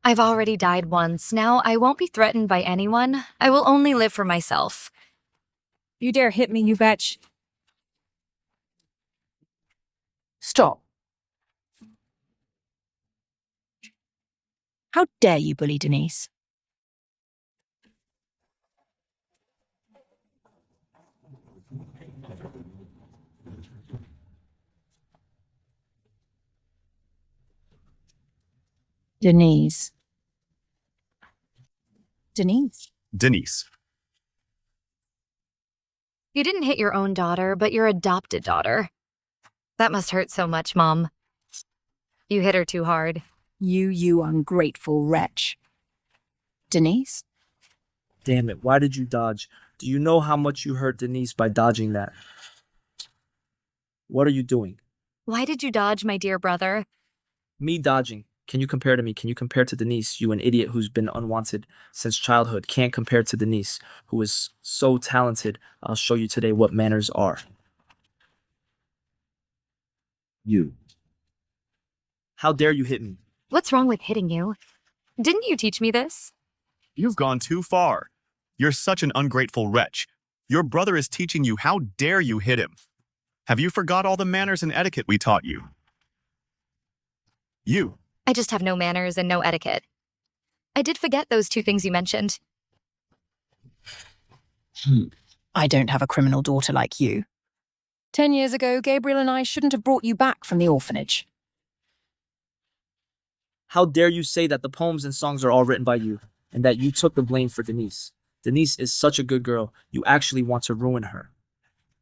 I've already died once. Now I won't be threatened by anyone. I will only live for myself. You dare hit me, you bitch. Stop. How dare you bully Denise? Denise. Denise. Denise. You didn't hit your own daughter, but your adopted daughter. That must hurt so much, Mom. You hit her too hard. You ungrateful wretch. Denise? Damn it, why did you dodge? Do you know how much you hurt Denise by dodging that? What are you doing? Why did you dodge, my dear brother? Me dodging. Can you compare to me? Can you compare to Denise? You an idiot who's been unwanted since childhood. Can't compare to Denise, who is so talented. I'll show you today what manners are. You. How dare you hit me? What's wrong with hitting you? Didn't you teach me this? You've gone too far. You're such an ungrateful wretch. Your brother is teaching you. How dare you hit him? Have you forgot all the manners and etiquette we taught you? You. I just have no manners and no etiquette. I did forget those two things you mentioned. I don't have a criminal daughter like you. 10 years ago, Gabriel and I shouldn't have brought you back from the orphanage. How dare you say that the poems and songs are all written by you, and that you took the blame for Denise? Denise is such a good girl. You actually want to ruin her.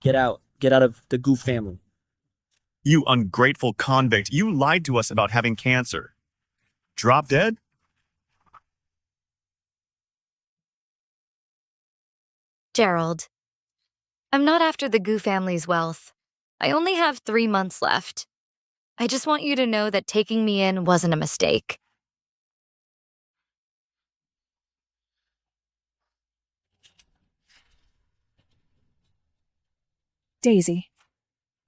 Get out. Get out of the Goof family. You ungrateful convict. You lied to us about having cancer. Drop dead? Gerald, I'm not after the Gu family's wealth. I only have 3 months left. I just want you to know that taking me in wasn't a mistake. Daisy,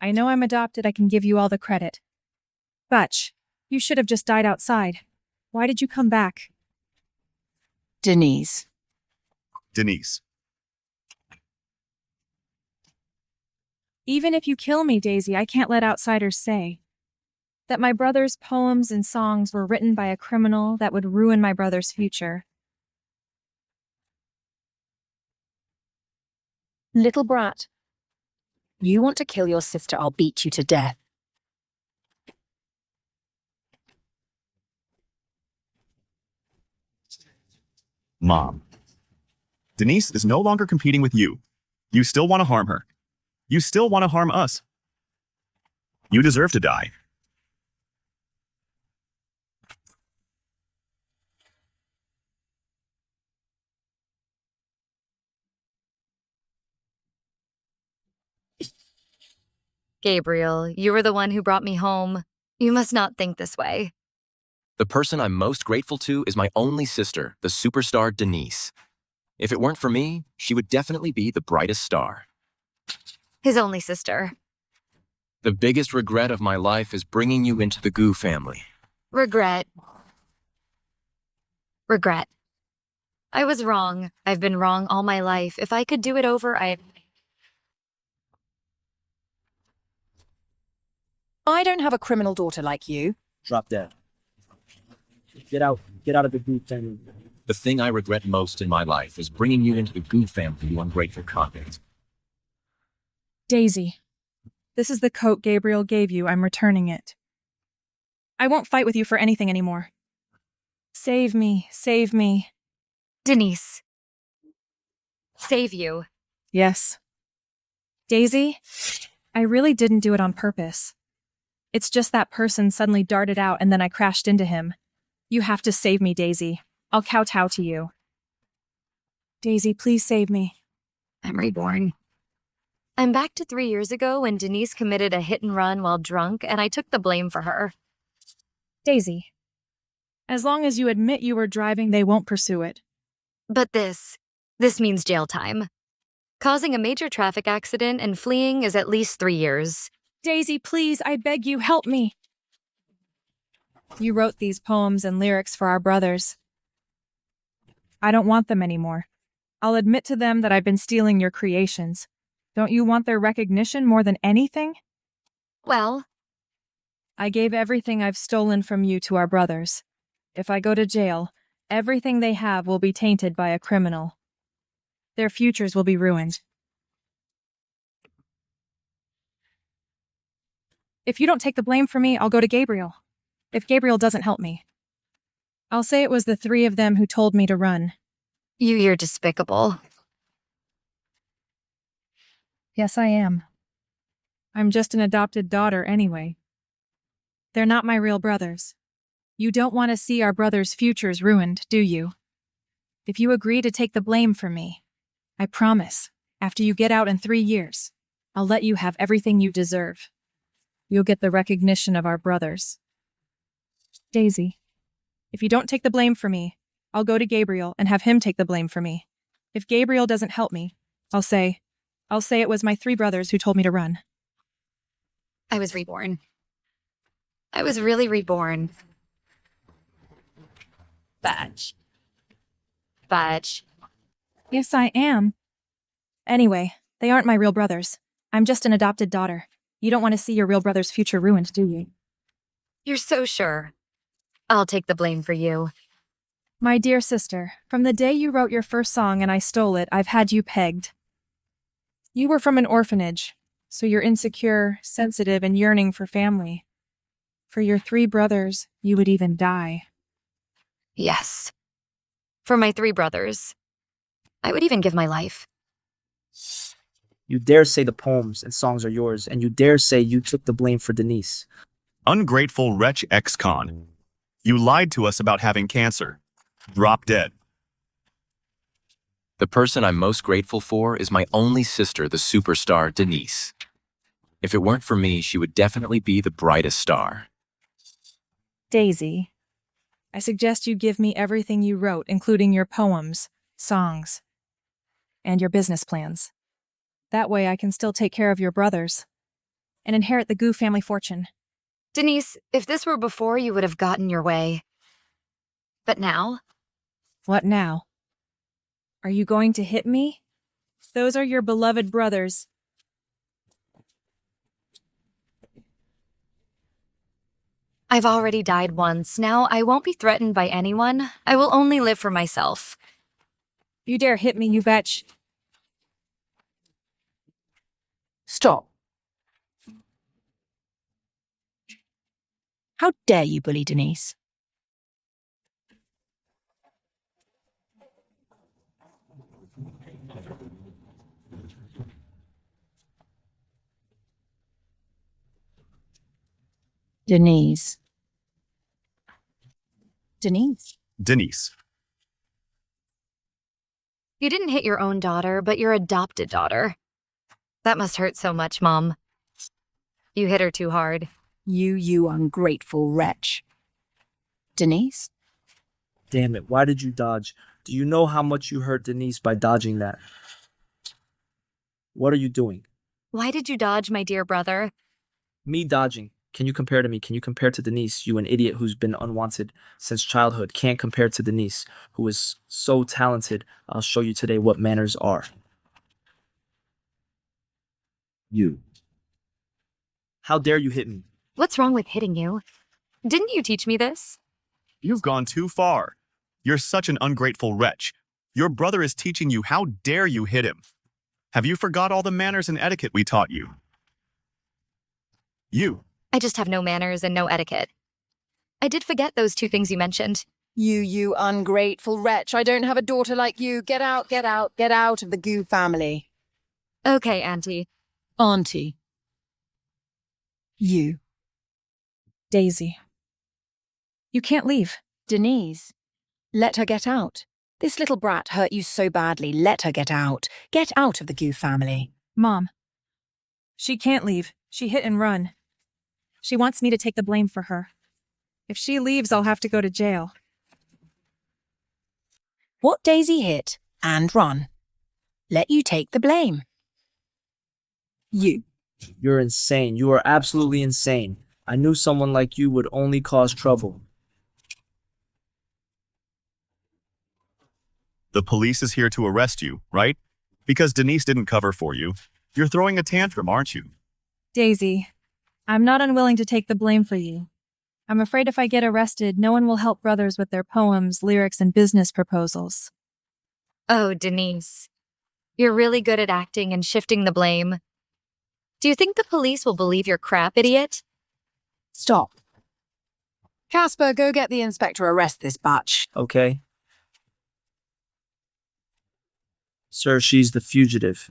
I know I'm adopted, I can give you all the credit. But you should have just died outside. Why did you come back? Denise. Denise. Even if you kill me, Daisy, I can't let outsiders say that my brother's poems and songs were written by a criminal that would ruin my brother's future. Little brat. You want to kill your sister, I'll beat you to death. Mom. Denise is no longer competing with you. You still want to harm her. You still want to harm us. You deserve to die. Gabriel, you were the one who brought me home. You must not think this way. The person I'm most grateful to is my only sister, the superstar Denise. If it weren't for me, she would definitely be the brightest star. His only sister. The biggest regret of my life is bringing you into the Gu family. Regret. Regret. I was wrong. I've been wrong all my life. If I could do it over, I don't have a criminal daughter like you. Drop dead. Get out. Get out of the Goof family. The thing I regret most in my life is bringing you into the Gu family, you ungrateful convict. Daisy, this is the coat Gabriel gave you. I'm returning it. I won't fight with you for anything anymore. Save me. Save me. Denise. Save you. Yes. Daisy, I really didn't do it on purpose. It's just that person suddenly darted out and then I crashed into him. You have to save me, Daisy. I'll kowtow to you. Daisy, please save me. I'm reborn. I'm back to 3 years ago when Denise committed a hit and run while drunk and I took the blame for her. Daisy, as long as you admit you were driving, they won't pursue it. But this means jail time. Causing a major traffic accident and fleeing is at least 3 years. Daisy, please, I beg you, help me. You wrote these poems and lyrics for our brothers. I don't want them anymore. I'll admit to them that I've been stealing your creations. Don't you want their recognition more than anything? Well, I gave everything I've stolen from you to our brothers. If I go to jail, everything they have will be tainted by a criminal. Their futures will be ruined. If you don't take the blame for me, I'll go to Gabriel. If Gabriel doesn't help me, I'll say it was the three of them who told me to run. you're despicable. Yes, I am. I'm just an adopted daughter anyway. They're not my real brothers. You don't want to see our brothers' futures ruined, do you? If you agree to take the blame for me, I promise, after you get out in 3 years, I'll let you have everything you deserve. You'll get the recognition of our brothers. Daisy, if you don't take the blame for me, I'll go to Gabriel and have him take the blame for me. If Gabriel doesn't help me, I'll say it was my 3 brothers who told me to run. I was reborn. I was really reborn. Badge. Yes, I am. Anyway, they aren't my real brothers. I'm just an adopted daughter. You don't want to see your real brother's future ruined, do you? You're so sure. I'll take the blame for you. My dear sister, from the day you wrote your first song and I stole it, I've had you pegged. You were from an orphanage, so you're insecure, sensitive, and yearning for family. For your 3 brothers, you would even die. Yes. For my 3 brothers. I would even give my life. You dare say the poems and songs are yours, and you dare say you took the blame for Denise. Ungrateful wretch ex-con. You lied to us about having cancer. Drop dead. The person I'm most grateful for is my only sister, the superstar Denise. If it weren't for me, she would definitely be the brightest star. Daisy, I suggest you give me everything you wrote, including your poems, songs, and your business plans. That way I can still take care of your brothers and inherit the Gu family fortune. Denise, if this were before, you would have gotten your way. But now? What now? Are you going to hit me? Those are your beloved brothers. I've already died once. Now I won't be threatened by anyone. I will only live for myself. You dare hit me, you betch. Stop. How dare you bully Denise? Denise. Denise. You didn't hit your own daughter, but your adopted daughter. That must hurt so much, Mom. You hit her too hard. You ungrateful wretch. Denise? Damn it, why did you dodge? Do you know how much you hurt Denise by dodging that? What are you doing? Why did you dodge, my dear brother? Me dodging. Can you compare to me? Can you compare to Denise, you an idiot who's been unwanted since childhood? Can't compare to Denise, who is so talented. I'll show you today what manners are. You. How dare you hit me? What's wrong with hitting you? Didn't you teach me this? You've gone too far. You're such an ungrateful wretch. Your brother is teaching you. How dare you hit him? Have you forgot all the manners and etiquette we taught you? You. I just have no manners and no etiquette. I did forget those 2 things you mentioned. You ungrateful wretch. I don't have a daughter like you. Get out of the Gu family. Okay, Auntie. Auntie. You. Daisy. You can't leave. Denise. Let her get out. This little brat hurt you so badly. Let her get out. Get out of the Gu family. Mom. She can't leave. She hit and run. She wants me to take the blame for her. If she leaves, I'll have to go to jail. What Daisy hit and run. Let you take the blame. You. You're insane. You are absolutely insane. I knew someone like you would only cause trouble. The police is here to arrest you, right? Because Denise didn't cover for you. You're throwing a tantrum, aren't you? Daisy, I'm not unwilling to take the blame for you. I'm afraid if I get arrested, no one will help brothers with their poems, lyrics, and business proposals. Oh, Denise. You're really good at acting and shifting the blame. Do you think the police will believe your crap, idiot? Stop. Casper, go get the inspector arrest this batch. Okay. Sir, she's the fugitive.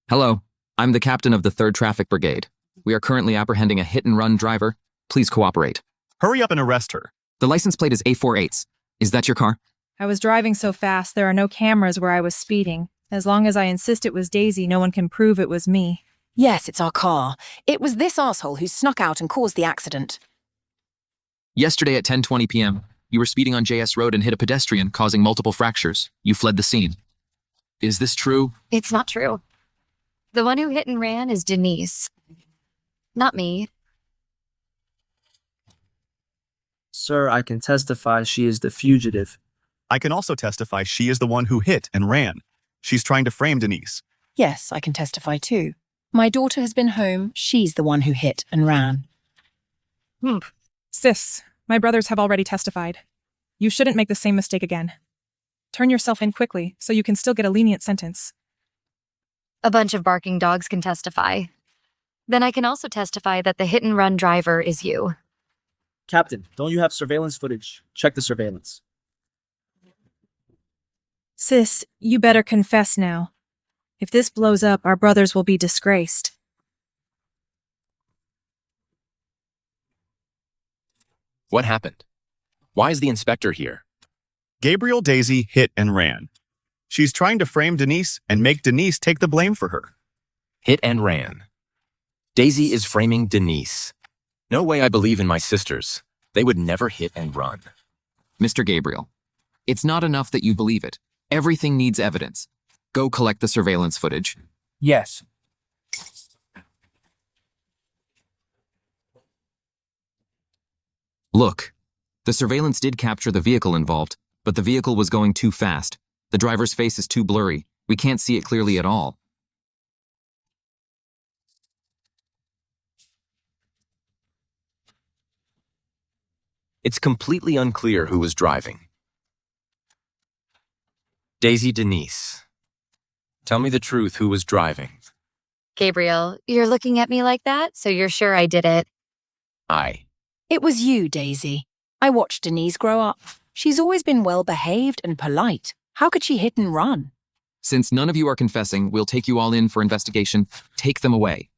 Hello, I'm the captain of the 3rd Traffic Brigade. We are currently apprehending a hit-and-run driver. Please cooperate. Hurry up and arrest her. The license plate is A48. Is that your car? I was driving so fast, there are no cameras where I was speeding. As long as I insist it was Daisy, no one can prove it was me. Yes, it's our car. It was this asshole who snuck out and caused the accident. Yesterday at 10:20 p.m., you were speeding on JS Road and hit a pedestrian, causing multiple fractures. You fled the scene. Is this true? It's not true. The one who hit and ran is Denise. Not me. Sir, I can testify she is the fugitive. I can also testify she is the one who hit and ran. She's trying to frame Denise. Yes, I can testify too. My daughter has been home. She's the one who hit and ran. Sis, my brothers have already testified. You shouldn't make the same mistake again. Turn yourself in quickly so you can still get a lenient sentence. A bunch of barking dogs can testify. Then I can also testify that the hit-and-run driver is you. Captain, don't you have surveillance footage? Check the surveillance. Sis, you better confess now. If this blows up, our brothers will be disgraced. What happened? Why is the inspector here? Gabriel Daisy hit and ran. She's trying to frame Denise and make Denise take the blame for her. Hit and ran. Daisy is framing Denise. No way I believe in my sisters. They would never hit and run. Mr. Gabriel, it's not enough that you believe it. Everything needs evidence. Go collect the surveillance footage. Yes. Look, the surveillance did capture the vehicle involved, but the vehicle was going too fast. The driver's face is too blurry. We can't see it clearly at all. It's completely unclear who was driving. Daisy Denise. Tell me the truth, who was driving? Gabriel, you're looking at me like that, so you're sure I did it. It was you, Daisy. I watched Denise grow up. She's always been well-behaved and polite. How could she hit and run? Since none of you are confessing, we'll take you all in for investigation. Take them away.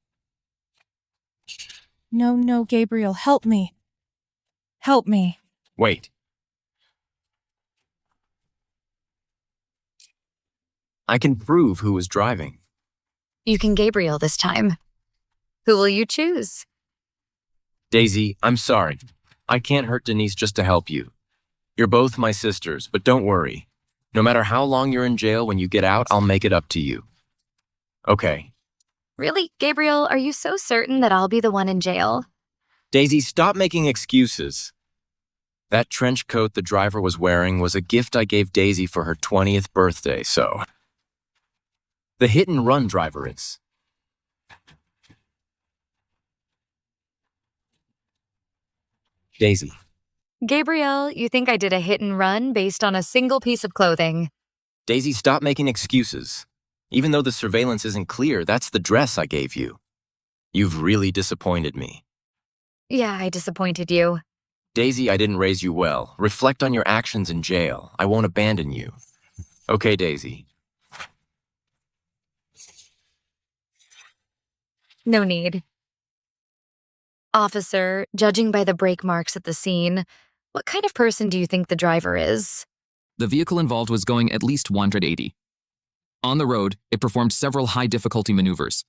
No, Gabriel, help me. Help me. Wait. I can prove who was driving. You can Gabriel this time. Who will you choose? Daisy, I'm sorry. I can't hurt Denise just to help you. You're both my sisters, but don't worry. No matter how long you're in jail, when you get out, I'll make it up to you. Okay. Really, Gabriel, are you so certain that I'll be the one in jail? Daisy, stop making excuses. That trench coat the driver was wearing was a gift I gave Daisy for her 20th birthday, so... The hit-and-run driver is. Daisy. Gabriel, you think I did a hit and run based on a single piece of clothing. Daisy, stop making excuses. Even though the surveillance isn't clear, that's the dress I gave you. You've really disappointed me. Yeah, I disappointed you. Daisy, I didn't raise you well. Reflect on your actions in jail. I won't abandon you. Okay, Daisy. No need. Officer, judging by the brake marks at the scene, what kind of person do you think the driver is? The vehicle involved was going at least 180. On the road, it performed several high-difficulty maneuvers.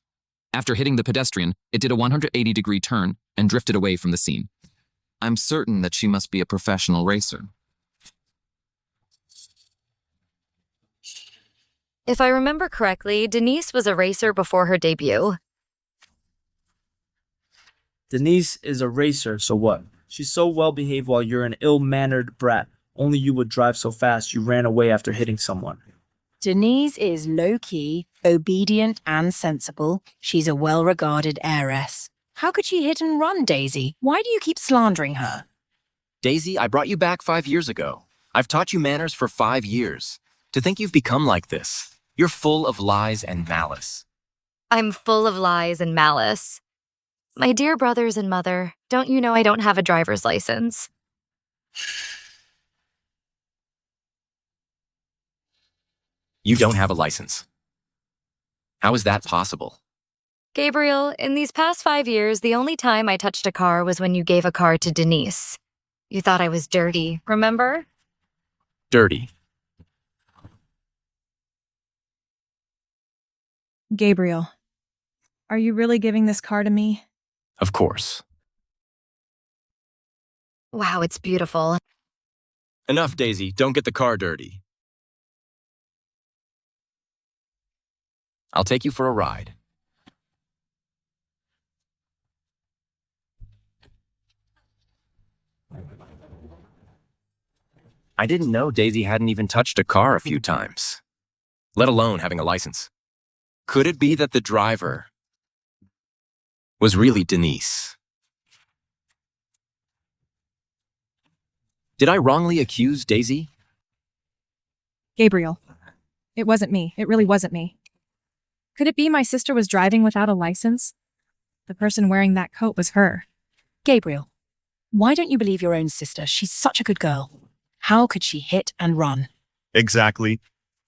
After hitting the pedestrian, it did a 180-degree turn and drifted away from the scene. I'm certain that she must be a professional racer. If I remember correctly, Denise was a racer before her debut. Denise is a racer, so what? She's so well-behaved while you're an ill-mannered brat. Only you would drive so fast you ran away after hitting someone. Denise is low-key, obedient and sensible. She's a well-regarded heiress. How could she hit and run, Daisy? Why do you keep slandering her? Daisy, I brought you back 5 years ago. I've taught you manners for 5 years. To think you've become like this, you're full of lies and malice. I'm full of lies and malice. My dear brothers and mother, don't you know I don't have a driver's license? You don't have a license. How is that possible? Gabriel, in these past 5 years, the only time I touched a car was when you gave a car to Denise. You thought I was dirty, remember? Dirty. Gabriel, are you really giving this car to me? Of course. Wow, it's beautiful. Enough, Daisy. Don't get the car dirty. I'll take you for a ride. I didn't know Daisy hadn't even touched a car a few times, let alone having a license. Could it be that the driver was really Denise? Did I wrongly accuse Daisy? Gabriel, it wasn't me. It really wasn't me. Could it be my sister was driving without a license? The person wearing that coat was her. Gabriel, why don't you believe your own sister? She's such a good girl. How could she hit and run? Exactly.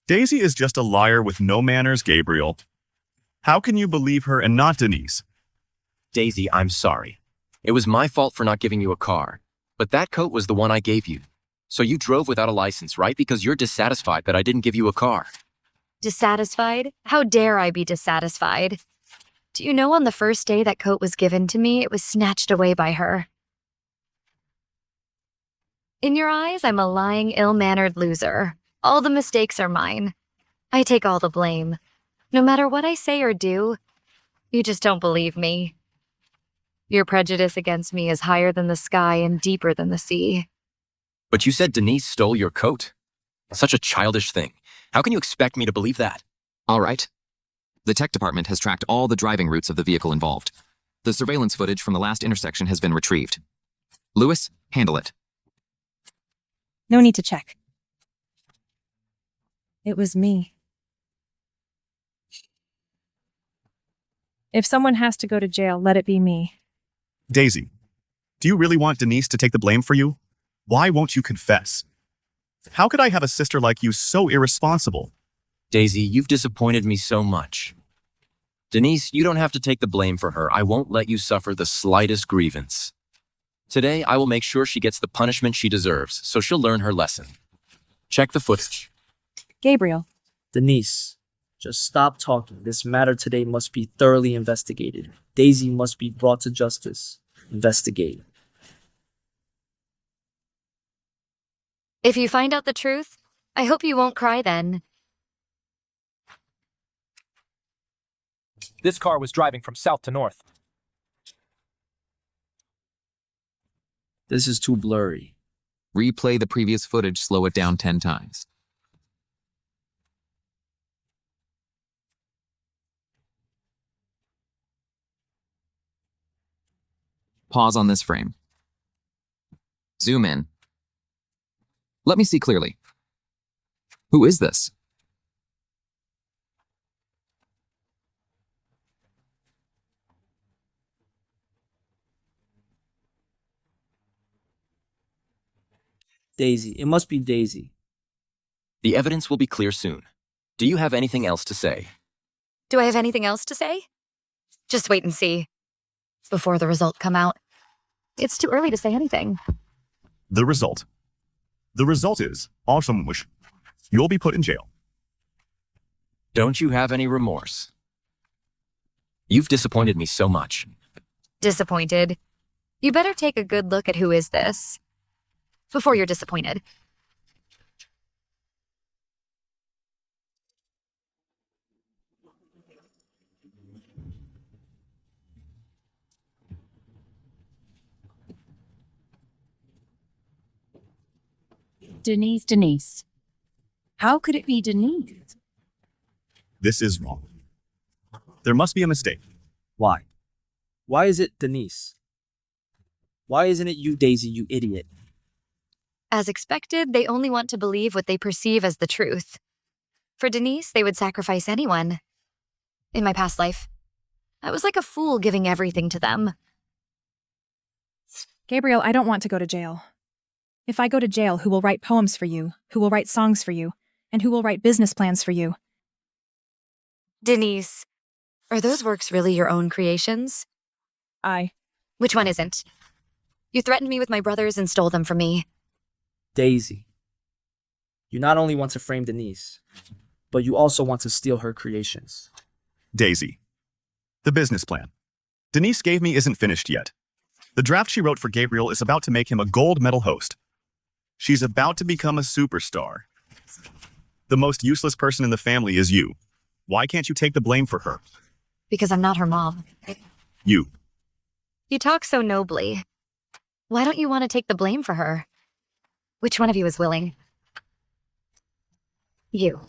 Daisy is just a liar with no manners, Gabriel. How can you believe her and not Denise? Daisy, I'm sorry. It was my fault for not giving you a car, but that coat was the one I gave you. So you drove without a license, right? Because you're dissatisfied that I didn't give you a car. Dissatisfied? How dare I be dissatisfied? Do you know on the first day that coat was given to me, it was snatched away by her? In your eyes, I'm a lying, ill-mannered loser. All the mistakes are mine. I take all the blame. No matter what I say or do, you just don't believe me. Your prejudice against me is higher than the sky and deeper than the sea. But you said Denise stole your coat. Such a childish thing. How can you expect me to believe that? All right. The tech department has tracked all the driving routes of the vehicle involved. The surveillance footage from the last intersection has been retrieved. Lewis, handle it. No need to check. It was me. If someone has to go to jail, let it be me. Daisy, do you really want Denise to take the blame for you? Why won't you confess? How could I have a sister like you so irresponsible? Daisy, you've disappointed me so much. Denise, you don't have to take the blame for her. I won't let you suffer the slightest grievance. Today, I will make sure she gets the punishment she deserves, so she'll learn her lesson. Check the footage. Gabriel, Denise, just stop talking. This matter today must be thoroughly investigated. Daisy must be brought to justice. Investigate. If you find out the truth, I hope you won't cry then. This car was driving from south to north. This is too blurry. Replay the previous footage, slow it down 10 times. Pause on this frame. Zoom in. Let me see clearly. Who is this? Daisy. It must be Daisy. The evidence will be clear soon. Do you have anything else to say? Do I have anything else to say? Just wait and see. Before the result come out. It's too early to say anything. The result. The result is, Autumnwish, you'll be put in jail. Don't you have any remorse? You've disappointed me so much. Disappointed. You better take a good look at who is this before you're disappointed. Denise. How could it be Denise? This is wrong. There must be a mistake. Why? Why is it Denise? Why isn't it you, Daisy, you idiot? As expected, they only want to believe what they perceive as the truth. For Denise, they would sacrifice anyone. In my past life, I was like a fool giving everything to them. Gabriel, I don't want to go to jail. If I go to jail, who will write poems for you? Who will write songs for you? And who will write business plans for you? Denise, are those works really your own creations? Which one isn't? You threatened me with my brothers and stole them from me. Daisy, you not only want to frame Denise, but you also want to steal her creations. Daisy. The business plan Denise gave me isn't finished yet. The draft she wrote for Gabriel is about to make him a gold medal host. She's about to become a superstar. The most useless person in the family is you. Why can't you take the blame for her? Because I'm not her mom. You. You talk so nobly. Why don't you want to take the blame for her? Which one of you is willing? You.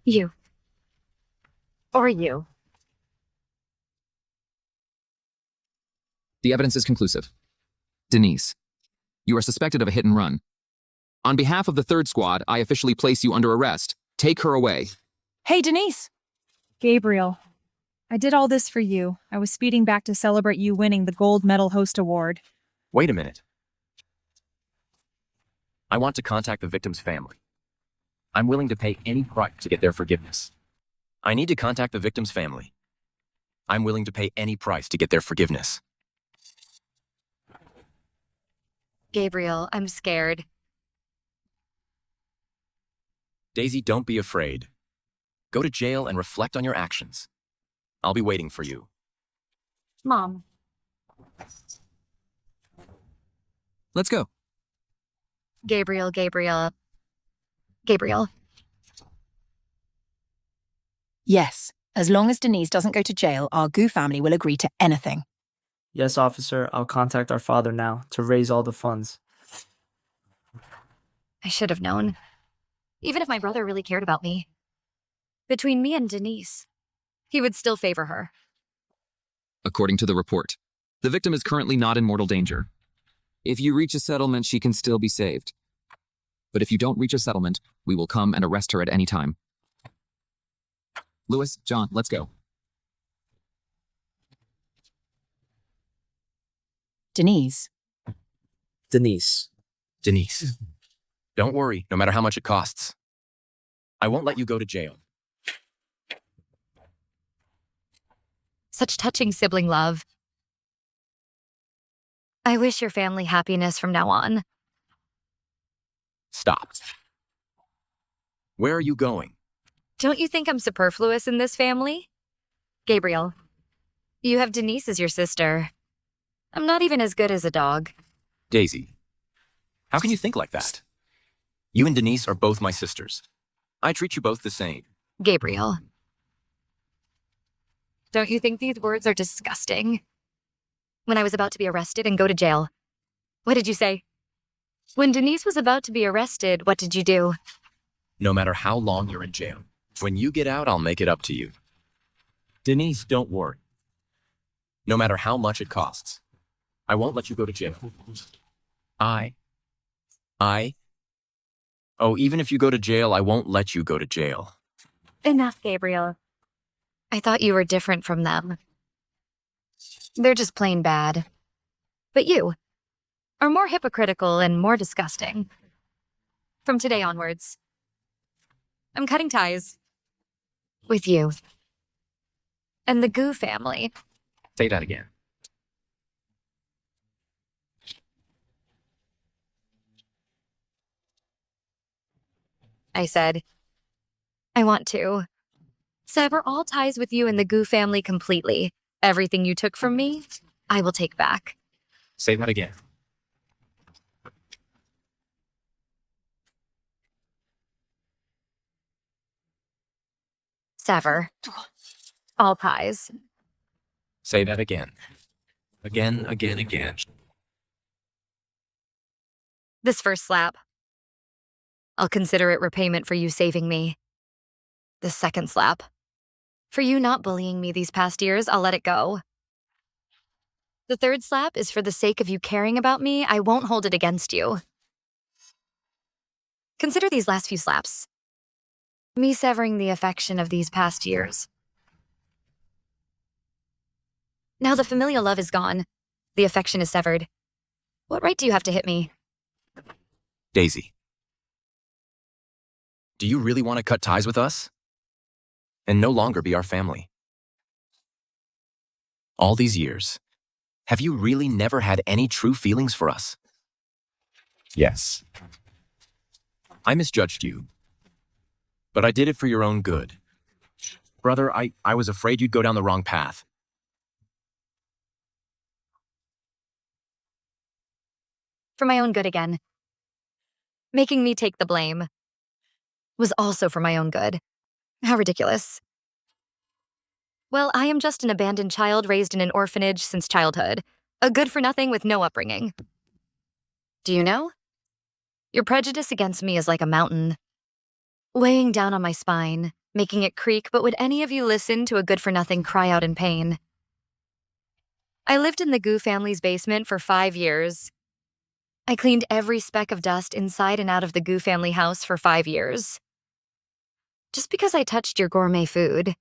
You. Or you. The evidence is conclusive. Denise, you are suspected of a hit and run. On behalf of the third squad, I officially place you under arrest. Take her away. Hey, Denise. Gabriel, I did all this for you. I was speeding back to celebrate you winning the Gold Medal Host Award. Wait a minute. I want to contact the victim's family. I'm willing to pay any price to get their forgiveness. I need to contact the victim's family. I'm willing to pay any price to get their forgiveness. Gabriel, I'm scared. Daisy, don't be afraid. Go to jail and reflect on your actions. I'll be waiting for you. Mom. Let's go. Gabriel. Yes, as long as Denise doesn't go to jail, our Goo family will agree to anything. Yes, officer, I'll contact our father now to raise all the funds. I should have known. Even if my brother really cared about me. Between me and Denise, he would still favor her. According to the report, the victim is currently not in mortal danger. If you reach a settlement, she can still be saved. But if you don't reach a settlement, we will come and arrest her at any time. Louis, John, let's go. Denise. Denise. Don't worry, no matter how much it costs. I won't let you go to jail. Such touching sibling love. I wish your family happiness from now on. Stop. Where are you going? Don't you think I'm superfluous in this family? Gabriel, you have Denise as your sister. I'm not even as good as a dog. Daisy, how can you think like that? You and Denise are both my sisters. I treat you both the same. Gabriel. Don't you think these words are disgusting? When I was about to be arrested and go to jail, what did you say? When Denise was about to be arrested, what did you do? No matter how long you're in jail, when you get out, I'll make it up to you. Denise, don't worry. No matter how much it costs, I won't let you go to jail. Oh, even if you go to jail, I won't let you go to jail. Enough, Gabriel. I thought you were different from them. They're just plain bad. But you are more hypocritical and more disgusting. From today onwards, I'm cutting ties with you and the Goo family. Say that again. I said, I want to sever all ties with you and the Goo family completely. Everything you took from me, I will take back. Say that again. Sever all ties. Say that again. Again. This first slap, I'll consider it repayment for you saving me. The second slap. For you not bullying me these past years, I'll let it go. The third slap is for the sake of you caring about me. I won't hold it against you. Consider these last few slaps. Me severing the affection of these past years. Now the familial love is gone. The affection is severed. What right do you have to hit me? Daisy. Do you really want to cut ties with us? And no longer be our family? All these years, have you really never had any true feelings for us? Yes. I misjudged you. But I did it for your own good. Brother, I was afraid you'd go down the wrong path. For my own good again. Making me take the blame was also for my own good. How ridiculous. Well, I am just an abandoned child raised in an orphanage since childhood. A good-for-nothing with no upbringing. Do you know? Your prejudice against me is like a mountain, weighing down on my spine, making it creak, but would any of you listen to a good-for-nothing cry out in pain? I lived in the Gu family's basement for 5 years. I cleaned every speck of dust inside and out of the Gu family house for 5 years. Just because I touched your gourmet food.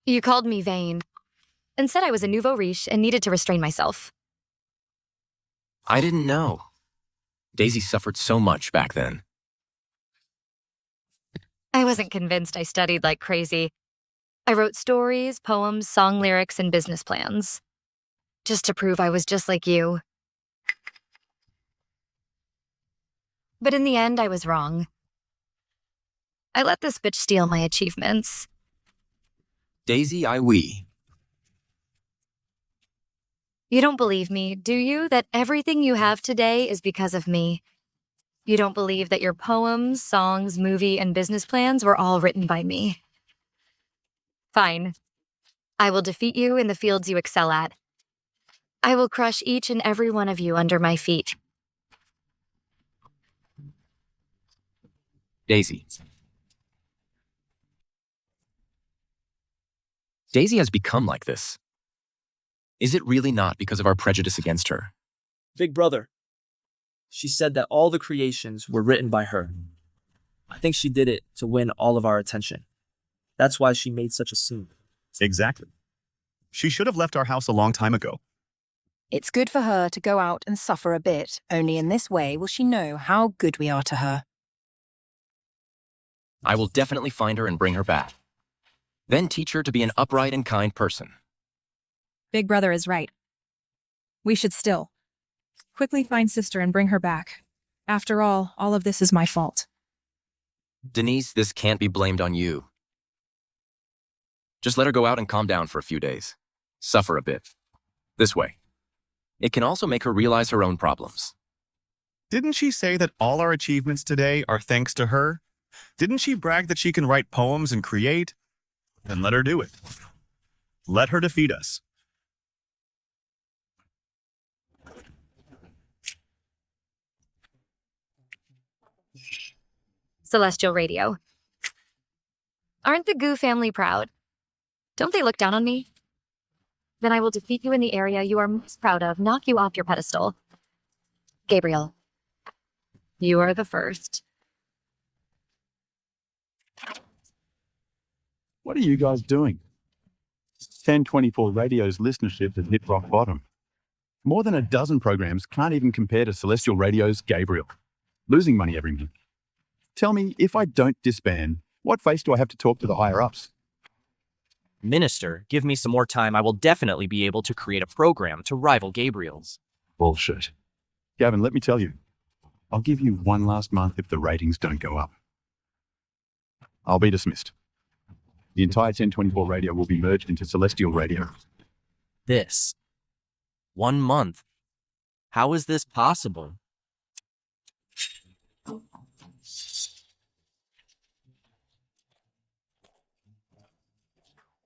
You called me vain, and said I was a nouveau riche and needed to restrain myself. I didn't know. Daisy suffered so much back then. I wasn't convinced. I studied like crazy. I wrote stories, poems, song lyrics, and business plans. Just to prove I was just like you. But in the end, I was wrong. I let this bitch steal my achievements. Daisy, we. You don't believe me, do you, that everything you have today is because of me? You don't believe that your poems, songs, movie, and business plans were all written by me? Fine. I will defeat you in the fields you excel at. I will crush each and every one of you under my feet. Daisy. Daisy has become like this. Is it really not because of our prejudice against her? Big brother. She said that all the creations were written by her. I think she did it to win all of our attention. That's why she made such a scene. Exactly. She should have left our house a long time ago. It's good for her to go out and suffer a bit. Only in this way will she know how good we are to her. I will definitely find her and bring her back. Then teach her to be an upright and kind person. Big brother is right. We should still quickly find sister and bring her back. After all of this is my fault. Denise, this can't be blamed on you. Just let her go out and calm down for a few days. Suffer a bit. This way. It can also make her realize her own problems. Didn't she say that all our achievements today are thanks to her? Didn't she brag that she can write poems and create? Then let her do it. Let her defeat us. Celestial Radio. Aren't the Gu family proud? Don't they look down on me? Then I will defeat you in the area you are most proud of, knock you off your pedestal. Gabriel, you are the first. What are you guys doing? 1024 Radio's listenership has hit rock bottom. More than a dozen programs can't even compare to Celestial Radio's Gabriel, losing money every month. Tell me, if I don't disband, what face do I have to talk to the higher-ups? Minister, give me some more time. I will definitely be able to create a program to rival Gabriel's. Bullshit. Gavin, let me tell you, I'll give you one last month if the ratings don't go up. I'll be dismissed. The entire 1024 Radio will be merged into Celestial Radio. This. 1 month. How is this possible?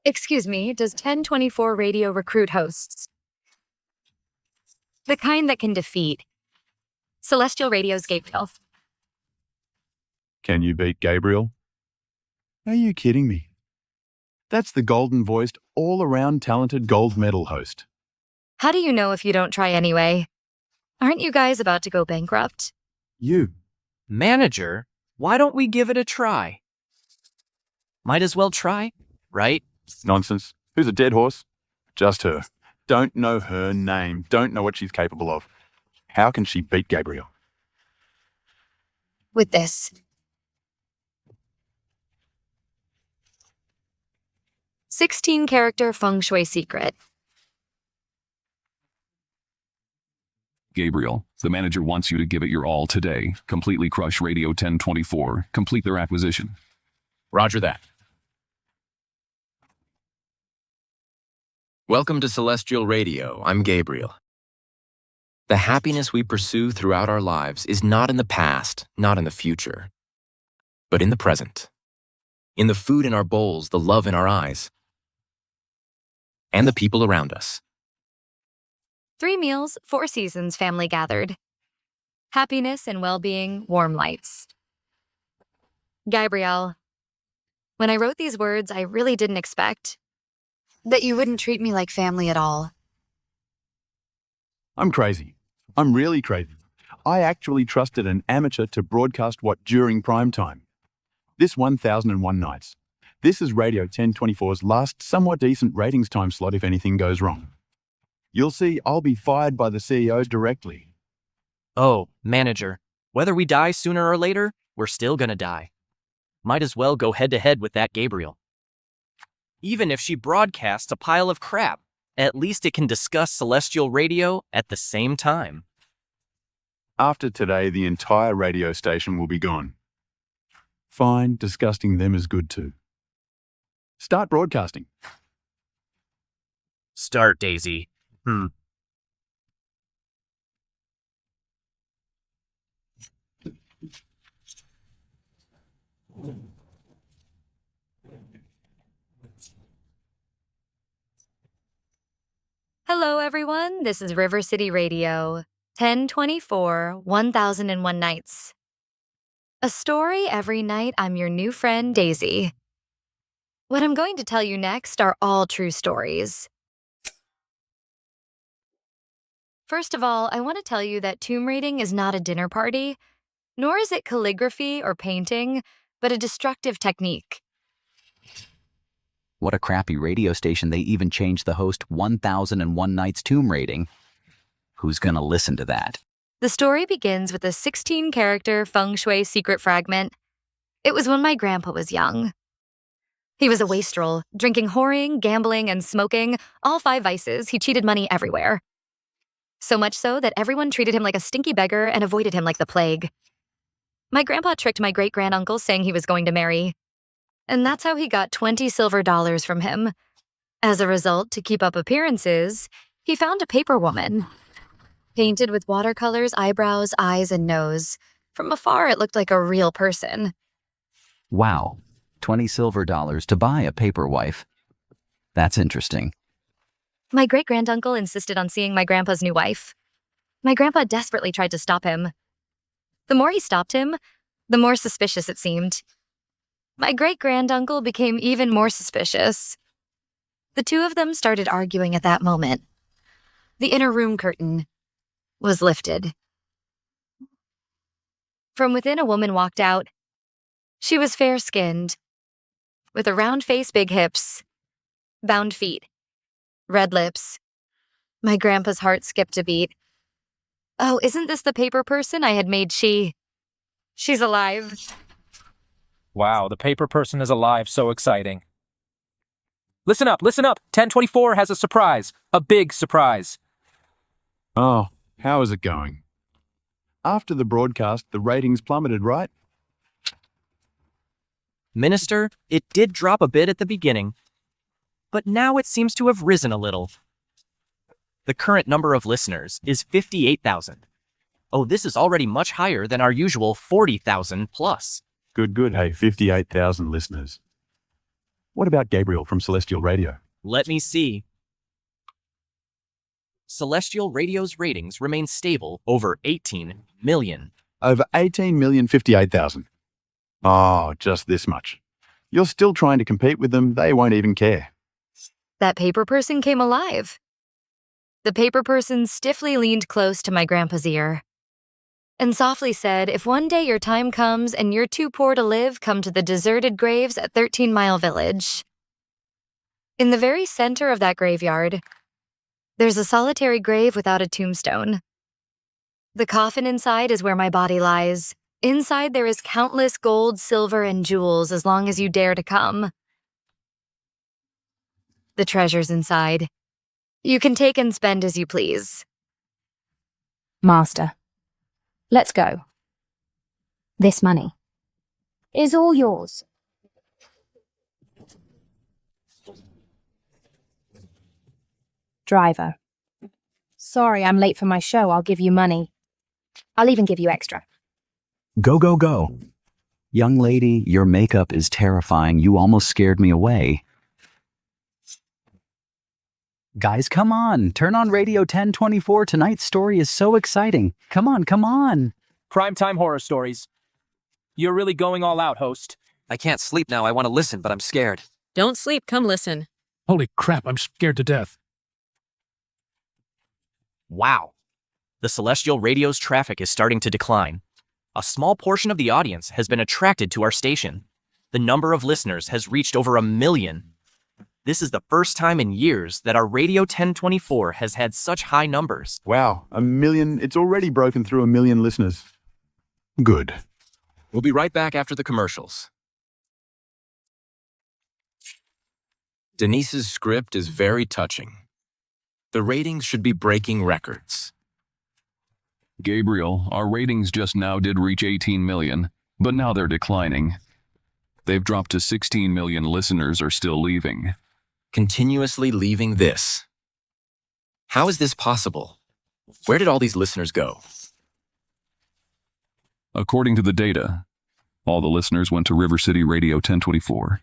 Excuse me, does 1024 Radio recruit hosts? The kind that can defeat Celestial Radio's Gabriel. Can you beat Gabriel? Are you kidding me? That's the golden-voiced, all-around talented gold medal host. How do you know if you don't try anyway? Aren't you guys about to go bankrupt? You. Manager, why don't we give it a try? Might as well try, right? Nonsense. Who's a dead horse? Just her. Don't know her name. Don't know what she's capable of. How can she beat Gabriel? With this. 16-character feng shui secret. Gabriel, the manager wants you to give it your all today. Completely crush Radio 1024. Complete their acquisition. Roger that. Welcome to Celestial Radio. I'm Gabriel. The happiness we pursue throughout our lives is not in the past, not in the future, but in the present. In the food in our bowls, the love in our eyes, and the people around us. 3 meals, 4 seasons, family gathered. Happiness and well-being, warm lights. Gabrielle, when I wrote these words, I really didn't expect that you wouldn't treat me like family at all. I'm crazy. I'm really crazy. I actually trusted an amateur to broadcast what during prime time. This 1001 Nights. This is Radio 1024's last somewhat decent ratings time slot if anything goes wrong. You'll see I'll be fired by the CEO directly. Oh, manager, whether we die sooner or later, we're still gonna die. Might as well go head-to-head with that Gabriel. Even if she broadcasts a pile of crap, at least it can discuss Celestial Radio at the same time. After today, the entire radio station will be gone. Fine, disgusting them is good too. Start broadcasting. Start, Daisy. Hello, everyone. This is River City Radio, 1024, 1001 Nights. A story every night. I'm your new friend, Daisy. What I'm going to tell you next are all true stories. First of all, I want to tell you that tomb raiding is not a dinner party, nor is it calligraphy or painting, but a destructive technique. What a crappy radio station they even changed the host 1001 Nights tomb raiding. Who's gonna listen to that? The story begins with a 16-character feng shui secret fragment. It was when my grandpa was young. He was a wastrel, drinking, whoring, gambling, and smoking, all 5 vices. He cheated money everywhere. So much so that everyone treated him like a stinky beggar and avoided him like the plague. My grandpa tricked my great-granduncle saying he was going to marry. And that's how he got $20 silver from him. As a result, to keep up appearances, he found a paper woman. Painted with watercolors, eyebrows, eyes, and nose. From afar, it looked like a real person. Wow, $20 silver to buy a paper wife. That's interesting. My great-granduncle insisted on seeing my grandpa's new wife. My grandpa desperately tried to stop him. The more he stopped him, the more suspicious it seemed. My great-granduncle became even more suspicious. The two of them started arguing at that moment. The inner room curtain was lifted. From within, a woman walked out. She was fair-skinned, with a round face, big hips, bound feet, red lips. My grandpa's heart skipped a beat. Oh, isn't this the paper person I had made She's alive. Wow, the paper person is alive. So exciting. Listen up, listen up. 1024 has a surprise. A big surprise. Oh, how is it going? After the broadcast, the ratings plummeted, right? Minister, it did drop a bit at the beginning, but now it seems to have risen a little. The current number of listeners is 58,000. Oh, this is already much higher than our usual 40,000 plus. Good. Hey, 58,000 listeners. What about Gabriel from Celestial Radio? Let me see. Celestial Radio's ratings remain stable over 18 million. Over 18,058,000. Oh, just this much. You're still trying to compete with them, they won't even care. That paper person came alive. The paper person stiffly leaned close to my grandpa's ear and softly said, "If one day your time comes and you're too poor to live, come to the deserted graves at 13 Mile Village." In the very center of that graveyard, there's a solitary grave without a tombstone. The coffin inside is where my body lies. Inside there is countless gold, silver, and jewels as long as you dare to come. The treasure's inside. You can take and spend as you please. Master, let's go. This money is all yours. Driver, sorry I'm late for my show. I'll give you money. I'll even give you extra. Go, go, go. Young lady, your makeup is terrifying. You almost scared me away. Guys, come on. Turn on Radio 1024. Tonight's story is so exciting. Come on, come on. Primetime horror stories. You're really going all out, host. I can't sleep now. I want to listen, but I'm scared. Don't sleep. Come listen. Holy crap, I'm scared to death. Wow. The Celestial Radio's traffic is starting to decline. A small portion of the audience has been attracted to our station. The number of listeners has reached over 1 million. This is the first time in years that our Radio 1024 has had such high numbers. Wow, 1 million. It's already broken through 1 million listeners. Good. We'll be right back after the commercials. Denise's script is very touching. The ratings should be breaking records. Gabriel, our ratings just now did reach 18 million, but now they're declining. They've dropped to 16 million. Listeners are still leaving. Continuously leaving this. How is this possible? Where did all these listeners go? According to the data, all the listeners went to River City Radio 1024.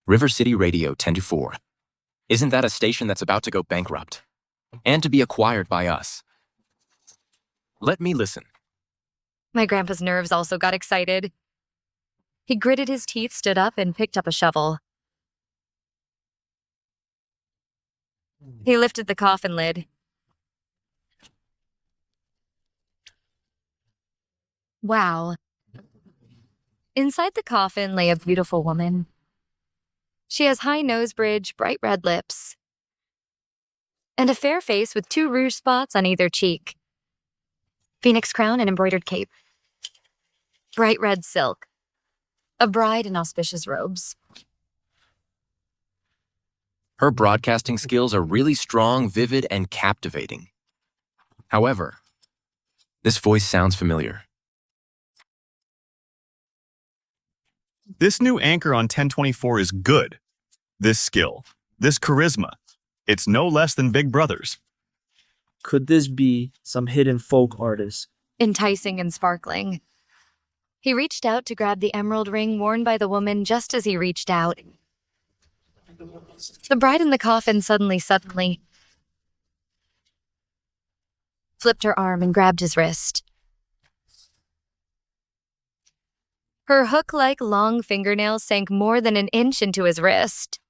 River City Radio 1024. Isn't that a station that's about to go bankrupt? And to be acquired by us? Let me listen. My grandpa's nerves also got excited. He gritted his teeth, stood up, and picked up a shovel. He lifted the coffin lid. Wow. Inside the coffin lay a beautiful woman. She has high nose bridge, bright red lips, and a fair face with 2 rouge spots on either cheek. Phoenix crown and embroidered cape. Bright red silk. A bride in auspicious robes. Her broadcasting skills are really strong, vivid, and captivating. However, this voice sounds familiar. This new anchor on 1024 is good. This skill, this charisma, it's no less than Big Brother's. Could this be some hidden folk artist? Enticing and sparkling. He reached out to grab the emerald ring worn by the woman just as he reached out. The bride in the coffin suddenly flipped her arm and grabbed his wrist. Her hook-like long fingernails sank more than 1 inch into his wrist.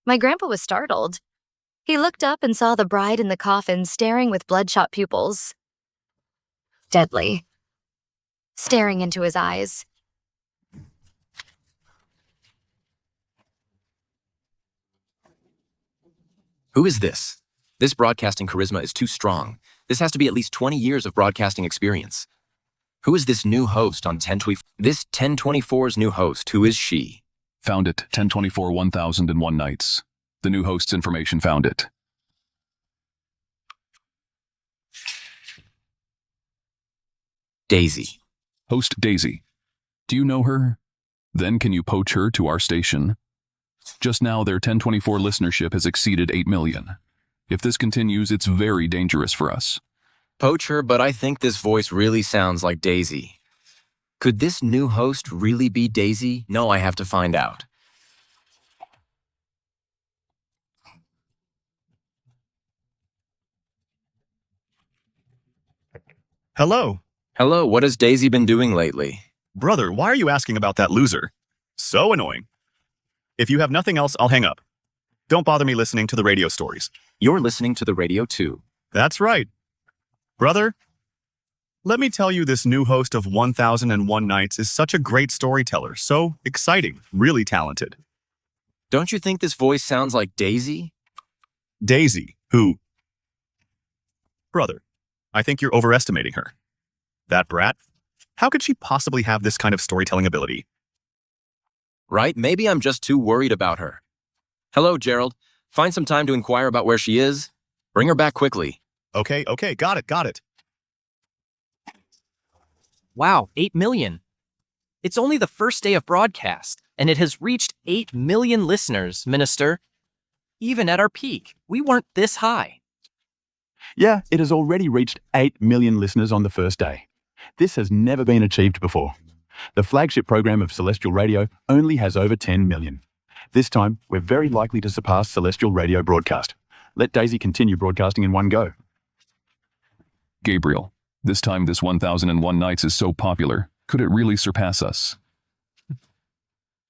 My grandpa was startled. He looked up and saw the bride in the coffin staring with bloodshot pupils. Deadly. Staring into his eyes. Who is this? This broadcasting charisma is too strong. This has to be at least 20 years of broadcasting experience. Who is this new host on 1024? This 1024's new host, who is she? Found it, 1024 1001 Nights. The new host's information found it. Daisy. Host Daisy. Do you know her? Then can you poach her to our station? Just now, their 1024 listenership has exceeded 8 million. If this continues, it's very dangerous for us. Poach her, but I think this voice really sounds like Daisy. Could this new host really be Daisy? No, I have to find out. Hello. Hello, what has Daisy been doing lately? Brother, why are you asking about that loser? So annoying. If you have nothing else, I'll hang up. Don't bother me listening to the radio stories. You're listening to the radio too. That's right. Brother, let me tell you, this new host of 1001 Nights is such a great storyteller. So exciting, really talented. Don't you think this voice sounds like Daisy? Daisy, who? Brother, I think you're overestimating her. That brat? How could she possibly have this kind of storytelling ability? Right? Maybe I'm just too worried about her. Hello, Gerald. Find some time to inquire about where she is. Bring her back quickly. Okay, got it. Wow, 8 million. It's only the first day of broadcast, and it has reached 8 million listeners, Minister. Even at our peak, we weren't this high. Yeah, it has already reached 8 million listeners on the first day. This has never been achieved before. The flagship program of Celestial Radio only has over 10 million. This time, we're very likely to surpass Celestial Radio broadcast. Let Daisy continue broadcasting in one go. Gabriel, this time this 1001 Nights is so popular. Could it really surpass us?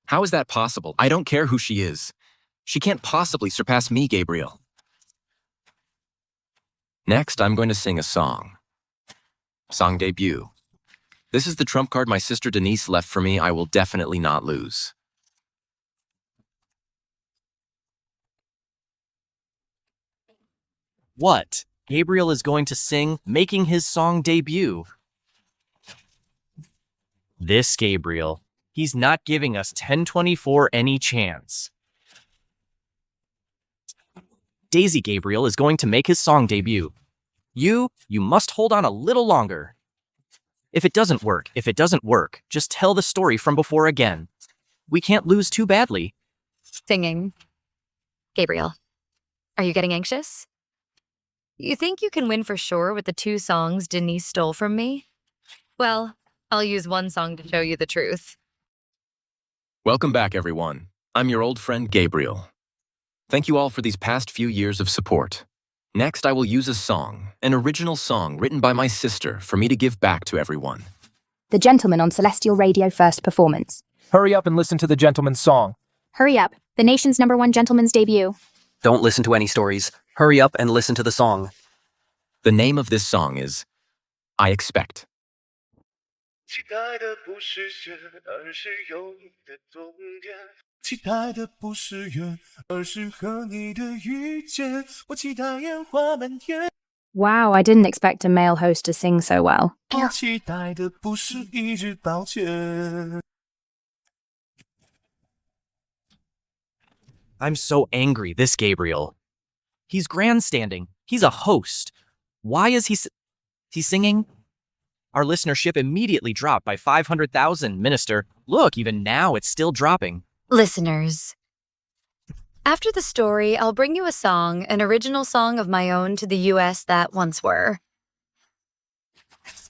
How is that possible? I don't care who she is. She can't possibly surpass me, Gabriel. Next, I'm going to sing a song. Song debut. This is the trump card my sister Denise left for me. I will definitely not lose. What? Gabriel is going to sing, making his song debut. This Gabriel, he's not giving us 1024 any chance. Daisy Gabriel is going to make his song debut. You must hold on a little longer. If it doesn't work, just tell the story from before again. We can't lose too badly. Singing. Gabriel, are you getting anxious? You think you can win for sure with the 2 songs Denise stole from me? Well, I'll use one song to show you the truth. Welcome back, everyone. I'm your old friend, Gabriel. Thank you all for these past few years of support. Next, I will use a song, an original song written by my sister, for me to give back to everyone. The gentleman on Celestial Radio first performance. Hurry up and listen to the gentleman's song. Hurry up, the nation's #1 gentleman's debut. Don't listen to any stories. Hurry up and listen to the song. The name of this song is I Expect. Wow, I didn't expect a male host to sing so well. I'm so angry, this Gabriel. He's grandstanding. He's a host. Why is he singing? Our listenership immediately dropped by 500,000, Minister. Look, even now it's still dropping. Listeners, after the story, I'll bring you a song, an original song of my own to the US that once were.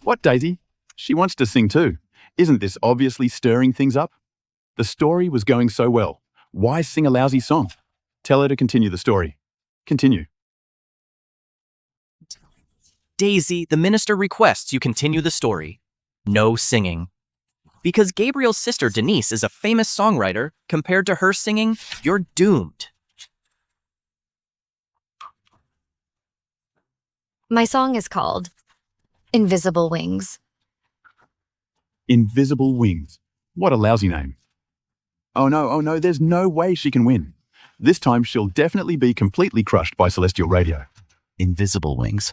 What, Daisy? She wants to sing too. Isn't this obviously stirring things up? The story was going so well. Why sing a lousy song? Tell her to continue the story. Continue. Daisy, the minister requests you continue the story. No singing. Because Gabriel's sister Denise is a famous songwriter, compared to her singing, you're doomed. My song is called Invisible Wings. Invisible Wings. What a lousy name. Oh no, there's no way she can win. This time she'll definitely be completely crushed by Celestial Radio. Invisible Wings.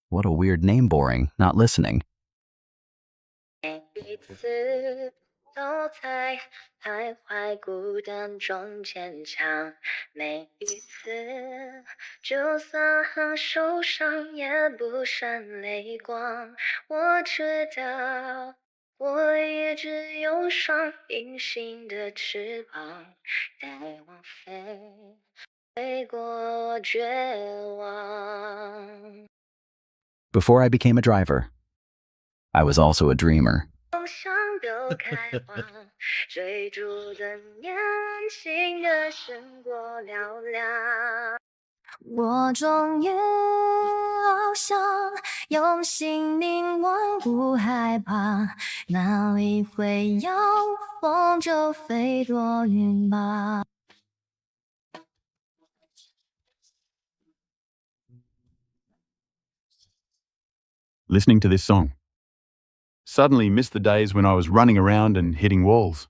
What a weird name, boring, not listening. 每次都在徘徊孤单中坚强，每一次就算很受伤也不闪泪光。我知道我一直有双隐形的翅膀，带我飞过绝望。 Before I became a driver, I was also a dreamer. 梦想都开花，追逐的年轻的胜过嘹亮。我终于翱翔，用心灵稳不害怕，哪里会有风就飞多远吧。Listening to this song. Suddenly missed the days when I was running around and hitting walls.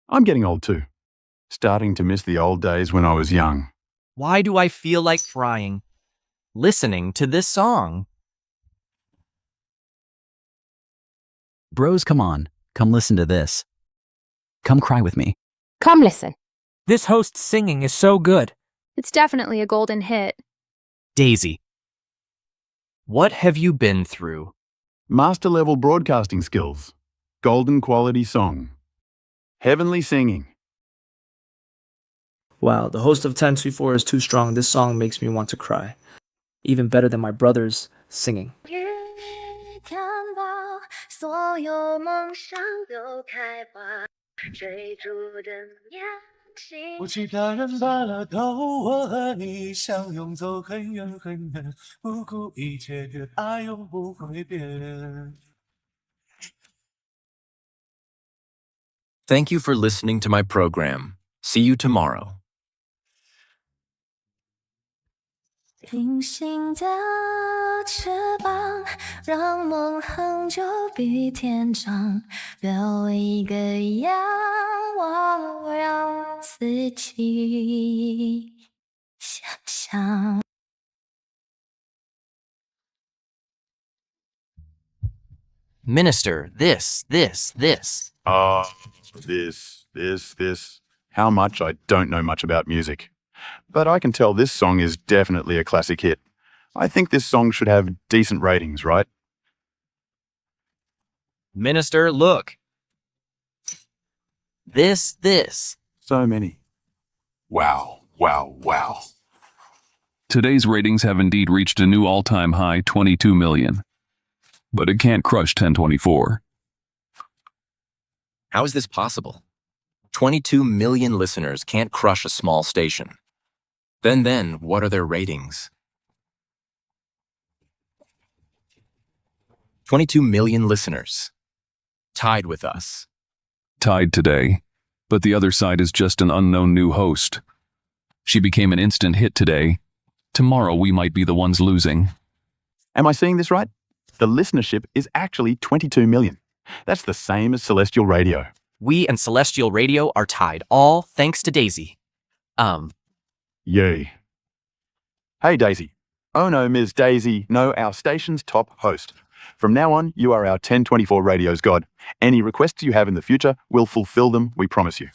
I'm getting old too. Starting to miss the old days when I was young. Why do I feel like crying listening to this song? Bros, come on. Come listen to this. Come cry with me. Come listen. This host's singing is so good. It's definitely a golden hit. Daisy, what have you been through? Master level broadcasting skills. Golden quality song. Heavenly singing. Wow, the host of 1024 is too strong. This song makes me want to cry. Even better than my brother's singing. 看吧，所有梦想都开花，追逐的年轻。不其他人罢了，都我和你相拥走很远很远，不顾一切的爱永不会变。Thank you for listening to my program. See you tomorrow. 平行的翅膀，让梦恒久比天长。留一个仰望，让自己想象。Minister, this. This. How much? I don't know much about music. But I can tell this song is definitely a classic hit. I think this song should have decent ratings, right? Minister, look. This. So many. Wow. Today's ratings have indeed reached a new all-time high, 22 million. But it can't crush 1024. How is this possible? 22 million listeners can't crush a small station. Then, what are their ratings? 22 million listeners. Tied with us. Tied today. But the other side is just an unknown new host. She became an instant hit today. Tomorrow we might be the ones losing. Am I seeing this right? The listenership is actually 22 million. That's the same as Celestial Radio. We and Celestial Radio are tied, all thanks to Daisy. Yay. Hey, Daisy. Oh no, Ms. Daisy, no, our station's top host. From now on, you are our 1024 Radio's god. Any requests you have in the future, we'll fulfill them, we promise you.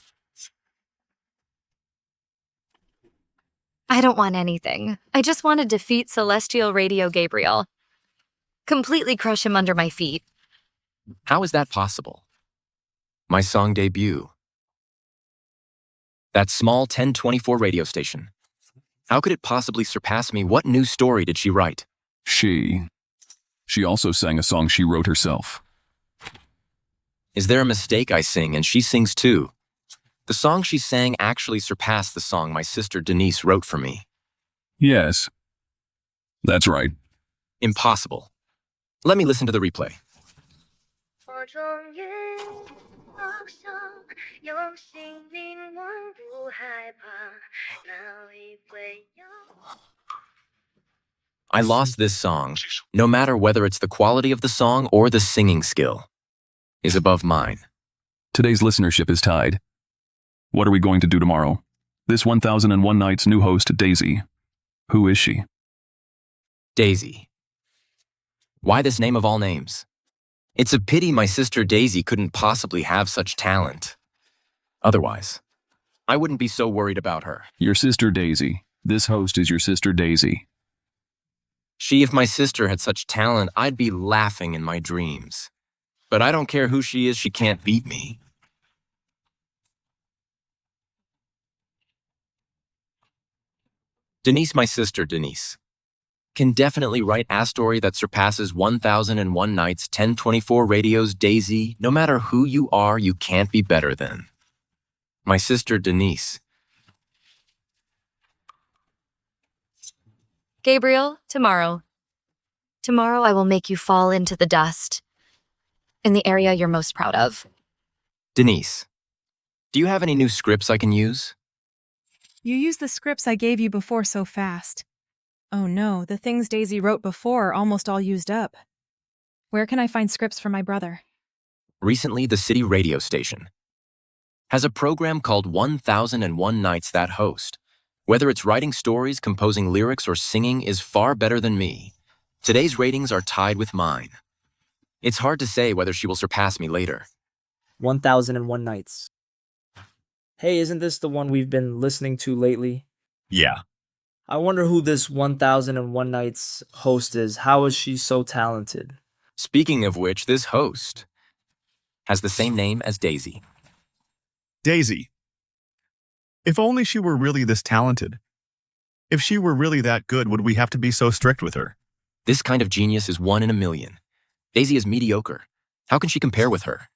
I don't want anything. I just want to defeat Celestial Radio Gabriel. Completely crush him under my feet. How is that possible? My song debut. That small 1024 radio station. How could it possibly surpass me? What new story did she write? She also sang a song she wrote herself. Is there a mistake I sing and she sings too? The song she sang actually surpassed the song my sister Denise wrote for me. Yes. That's right. Impossible. Let me listen to the replay. 我终于翱翔，用心灵稳不害怕，哪里会有 I lost this song, no matter whether it's the quality of the song or the singing skill, is above mine. Today's listenership is tied. What are we going to do tomorrow? This 1001 Night's new host, Daisy. Who is she? Daisy. Why this name of all names? It's a pity my sister Daisy couldn't possibly have such talent. Otherwise, I wouldn't be so worried about her. Your sister Daisy. This host is your sister Daisy. If my sister had such talent, I'd be laughing in my dreams. But I don't care who she is, she can't beat me. Denise, my sister Denise, can definitely write a story that surpasses 1001 Nights, 1024 Radio's Daisy. No matter who you are, you can't be better than. My sister Denise. Gabriel, tomorrow. Tomorrow I will make you fall into the dust. In the area you're most proud of. Denise, do you have any new scripts I can use? You used the scripts I gave you before so fast. Oh no, the things Daisy wrote before are almost all used up. Where can I find scripts for my brother? Recently, the city radio station has a program called 1001 Nights that host. Whether it's writing stories, composing lyrics, or singing is far better than me. Today's ratings are tied with mine. It's hard to say whether she will surpass me later. 1001 Nights. Hey, isn't this the one we've been listening to lately? Yeah. I wonder who this 1001 Nights host is. How is she so talented? Speaking of which, this host has the same name as Daisy. Daisy. If only she were really this talented. If she were really that good, would we have to be so strict with her? This kind of genius is one in a million. Daisy is mediocre. How can she compare with her?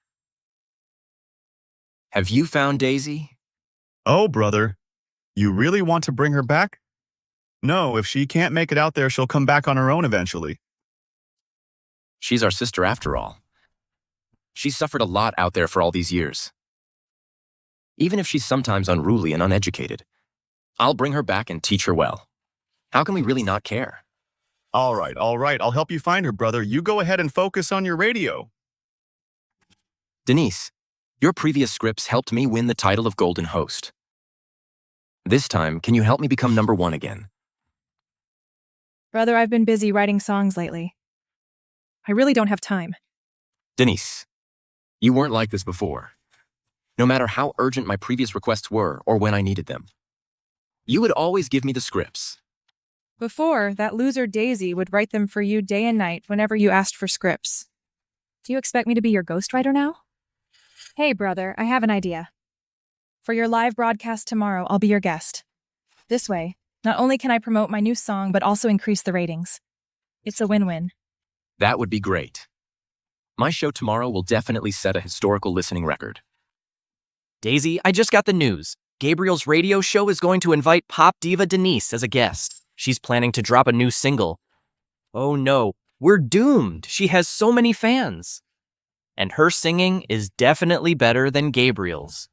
Have you found Daisy? Oh, brother. You really want to bring her back? No, if she can't make it out there, she'll come back on her own eventually. She's our sister after all. She's suffered a lot out there for all these years. Even if she's sometimes unruly and uneducated, I'll bring her back and teach her well. How can we really not care? All right. I'll help you find her, brother. You go ahead and focus on your radio. Denise, your previous scripts helped me win the title of Golden Host. This time, can you help me become #1 again? Brother, I've been busy writing songs lately. I really don't have time. Denise, you weren't like this before. No matter how urgent my previous requests were or when I needed them, you would always give me the scripts. Before, that loser Daisy would write them for you day and night whenever you asked for scripts. Do you expect me to be your ghostwriter now? Hey, brother, I have an idea. For your live broadcast tomorrow, I'll be your guest. This way, not only can I promote my new song, but also increase the ratings. It's a win-win. That would be great. My show tomorrow will definitely set a historical listening record. Daisy, I just got the news. Gabriel's radio show is going to invite pop diva Denise as a guest. She's planning to drop a new single. Oh no, we're doomed. She has so many fans. And her singing is definitely better than Gabriel's.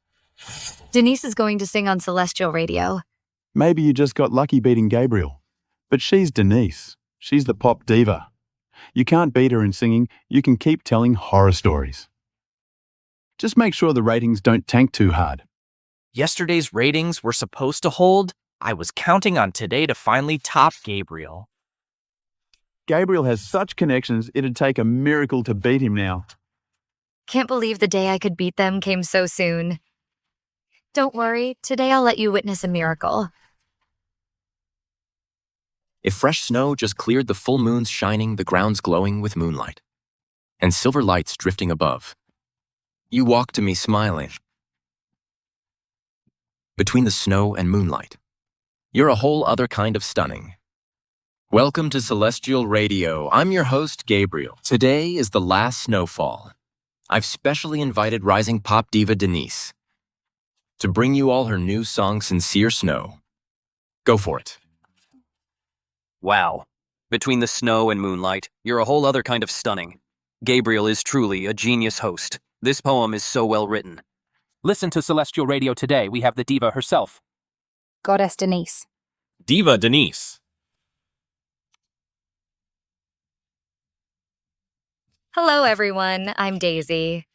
Denise is going to sing on Celestial Radio. Maybe you just got lucky beating Gabriel. But she's Denise. She's the pop diva. You can't beat her in singing. You can keep telling horror stories. Just make sure the ratings don't tank too hard. Yesterday's ratings were supposed to hold. I was counting on today to finally top Gabriel. Gabriel has such connections, it'd take a miracle to beat him now. Can't believe the day I could beat them came so soon. Don't worry, today I'll let you witness a miracle. If fresh snow just cleared, the full moon's shining, the ground's glowing with moonlight, and silver lights drifting above. You walk to me smiling. Between the snow and moonlight, you're a whole other kind of stunning. Welcome to Celestial Radio. I'm your host, Gabriel. Today is the last snowfall. I've specially invited rising pop diva Denise to bring you all her new song, Sincere Snow. Go for it. Wow. Between the snow and moonlight, you're a whole other kind of stunning. Gabriel is truly a genius host. This poem is so well written. Listen to Celestial Radio today. We have the diva herself. Goddess Denise. Diva Denise. Hello, everyone. I'm Daisy.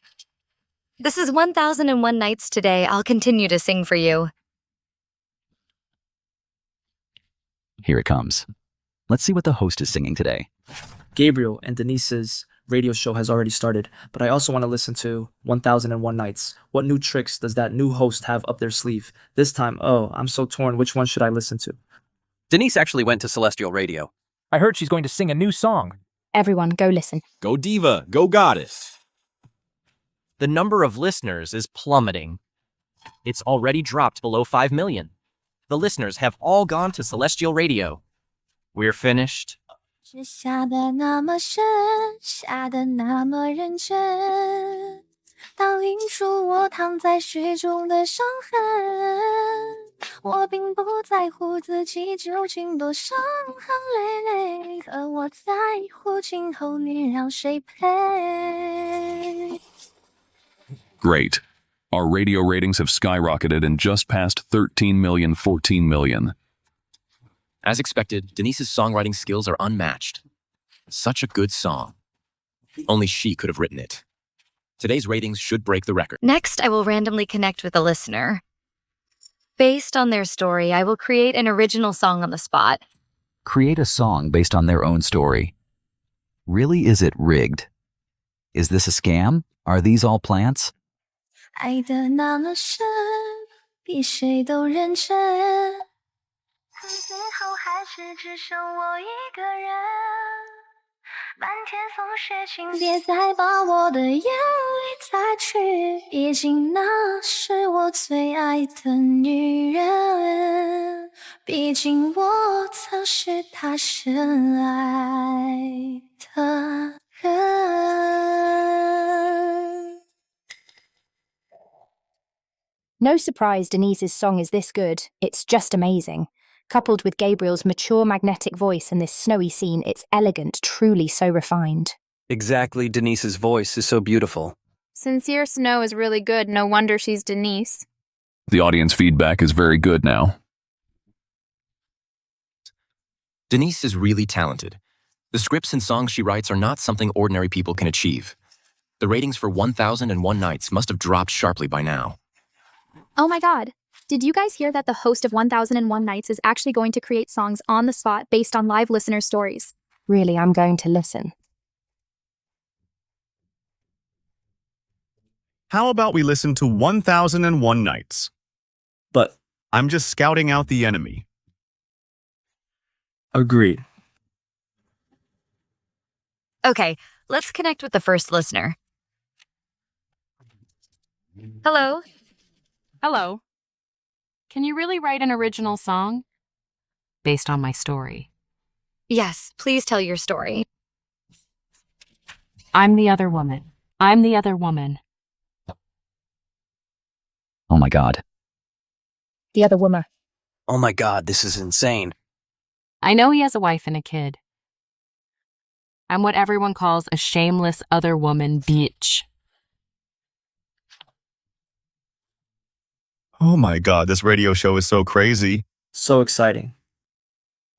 This is 1001 Nights today. I'll continue to sing for you. Here it comes. Let's see what the host is singing today. Gabriel and Denise's radio show has already started, but I also want to listen to 1001 Nights. What new tricks does that new host have up their sleeve? This time, I'm so torn. Which one should I listen to? Denise actually went to Celestial Radio. I heard she's going to sing a new song. Everyone, go listen. Go diva, go goddess. The number of listeners is plummeting. It's already dropped below 5 million. The listeners have all gone to Celestial Radio. We're finished. 是下得那么深，下得那么认真，倒映出我躺在水中的伤痕。我并不在乎自己究竟多伤痕累累，可我在乎今后你让谁陪。 Great. Our radio ratings have skyrocketed and just passed 13 million, 14 million. As expected, Denise's songwriting skills are unmatched. Such a good song. Only she could have written it. Today's ratings should break the record. Next, I will randomly connect with a listener. Based on their story, I will create an original song on the spot. Create a song based on their own story. Really, is it rigged? Is this a scam? Are these all plants? 爱得那么深，比谁都认真，可最后还是只剩我一个人。漫天风雪，请别再把我的眼里擦去，毕竟那是我最爱的女人，毕竟我曾是她深爱的人。 No surprise Denise's song is this good. It's just amazing. Coupled with Gabriel's mature magnetic voice and this snowy scene, it's elegant, truly so refined. Exactly, Denise's voice is so beautiful. Sincere Snow is really good. No wonder she's Denise. The audience feedback is very good now. Denise is really talented. The scripts and songs she writes are not something ordinary people can achieve. The ratings for 1001 Nights must have dropped sharply by now. Oh my god. Did you guys hear that the host of 1001 Nights is actually going to create songs on the spot based on live listener stories? Really, I'm going to listen. How about we listen to 1001 Nights? But I'm just scouting out the enemy. Agreed. Okay, let's connect with the first listener. Hello? Hello. Can you really write an original song? Based on my story. Yes, please tell your story. I'm the other woman. I'm the other woman. Oh my god. The other woman. Oh my god, this is insane. I know he has a wife and a kid. I'm what everyone calls a shameless other woman bitch. Oh my god, this radio show is so crazy. So exciting.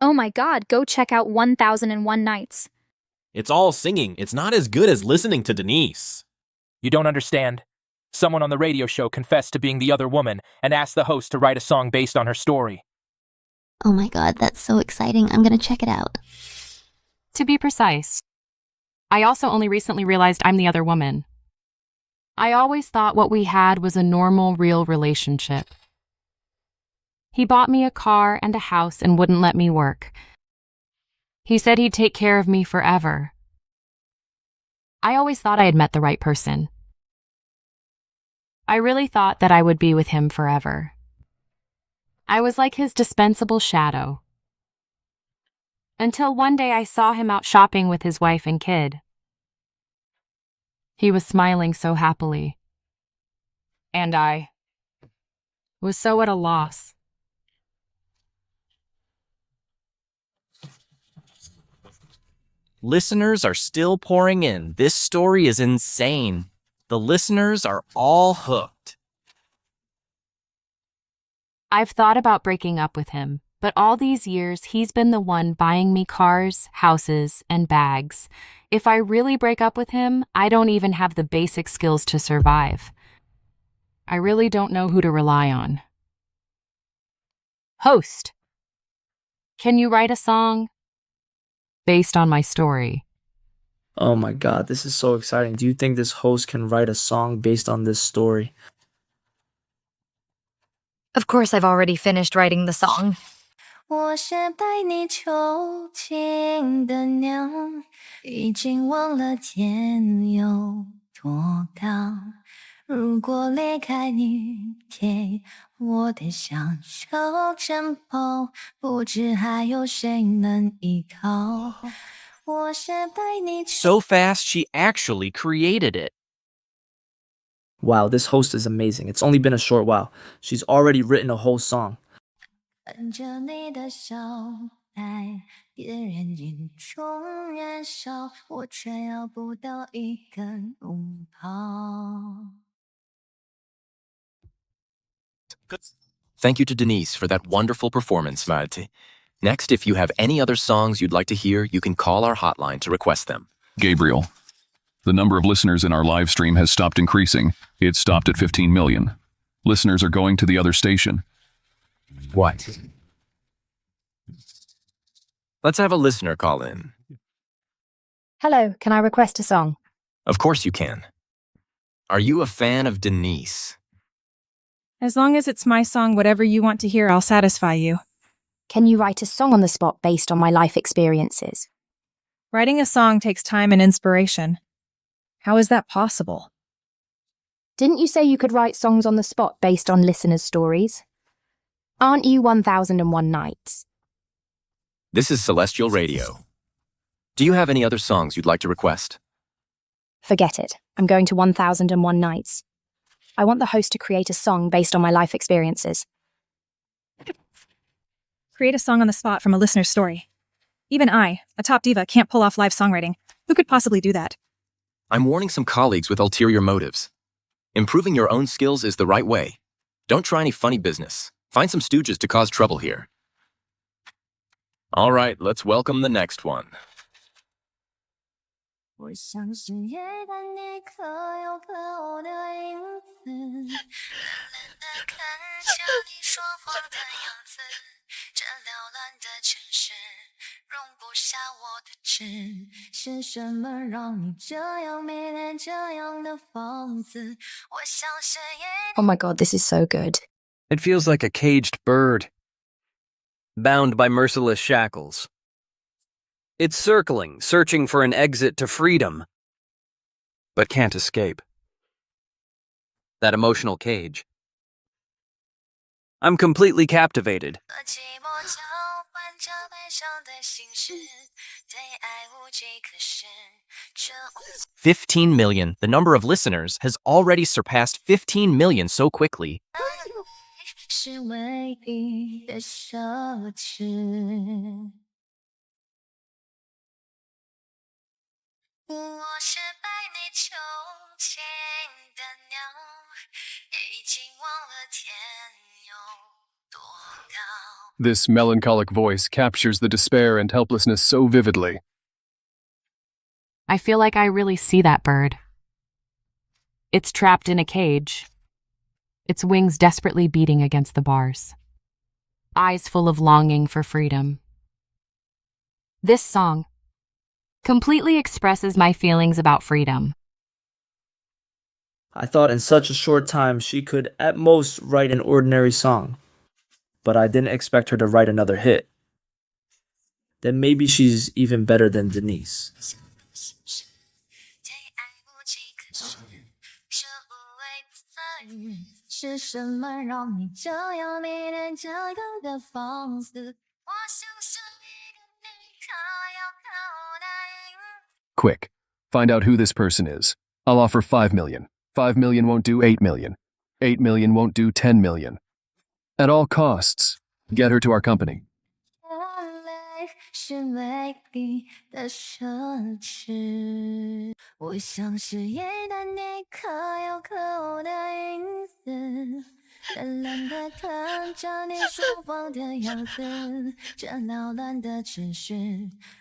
Oh my god, go check out 1001 Nights. It's all singing. It's not as good as listening to Denise. You don't understand. Someone on the radio show confessed to being the other woman and asked the host to write a song based on her story. Oh my god, that's so exciting. I'm gonna check it out. To be precise, I also only recently realized I'm the other woman. I always thought what we had was a normal, real relationship. He bought me a car and a house and wouldn't let me work. He said he'd take care of me forever. I always thought I had met the right person. I really thought that I would be with him forever. I was like his dispensable shadow. Until one day I saw him out shopping with his wife and kid. He was smiling so happily. And I was so at a loss. Listeners are still pouring in. This story is insane. The listeners are all hooked. I've thought about breaking up with him, but all these years he's been the one buying me cars, houses, and bags. If I really break up with him, I don't even have the basic skills to survive. I really don't know who to rely on. Host, can you write a song based on my story? Oh my god, this is so exciting. Do you think this host can write a song based on this story? Of course, I've already finished writing the song. 我是带你囚禁的鸟，已经忘了天有多高。如果离开你给我的享受珍宝，不知还有谁能依靠。我是带你 So fast, she actually created it. Wow, this host is amazing. It's only been a short while. She's already written a whole song. 看着你的笑，在别人眼中燃烧，我却要不到一根舞泡。Thank you to Denise for that wonderful performance, Malte. Next, if you have any other songs you'd like to hear, you can call our hotline to request them. Gabriel, the number of listeners in our live stream has stopped increasing. It stopped at 15 million. Listeners are going to the other station. What? Let's have a listener call in. Hello, can I request a song? Of course you can. Are you a fan of Denise? As long as it's my song, whatever you want to hear, I'll satisfy you. Can you write a song on the spot based on my life experiences? Writing a song takes time and inspiration. How is that possible? Didn't you say you could write songs on the spot based on listeners' stories? Aren't you 1001 Nights? This is Celestial Radio. Do you have any other songs you'd like to request? Forget it. I'm going to 1001 Nights. I want the host to create a song based on my life experiences. Create a song on the spot from a listener's story. Even I, a top diva, can't pull off live songwriting. Who could possibly do that? I'm warning some colleagues with ulterior motives. Improving your own skills is the right way. Don't try any funny business. Find some stooges to cause trouble here. All right, let's welcome the next one. 我像是夜淡你可有可无的影子，冷冷地看着你说谎的样子，这缭乱的城市容不下我的痴，是什么让你这样迷恋这样的房子？我像是夜。 Oh my god, this is so good. It feels like a caged bird, bound by merciless shackles. It's circling, searching for an exit to freedom, but can't escape. That emotional cage. I'm completely captivated. 和寂寞交换着悲伤的心事，对爱无计可施，却无 15 million. The number of listeners has already surpassed 15 million so quickly. 是唯一的奢侈。我是被你囚禁的鸟，已经忘了天有多高。 This melancholic voice captures the despair and helplessness so vividly. I feel like I really see that bird. It's trapped in a cage, its wings desperately beating against the bars, eyes full of longing for freedom. This song completely expresses my feelings about freedom. I thought in such a short time she could at most write an ordinary song, but I didn't expect her to write another hit. Then maybe she's even better than Denise. 是什么让你这样迷恋这样的房子？我像是一个你可有可无的影子。 Quick, find out who this person is. I'll offer 5 million. 5 million won't do 8 million. 8 million won't do 10 million. At all costs, get her to our company. 是美丽的奢侈，我像是夜淡你可有可无的影子，冷冷地看着你说谎的样子，这缭乱的城市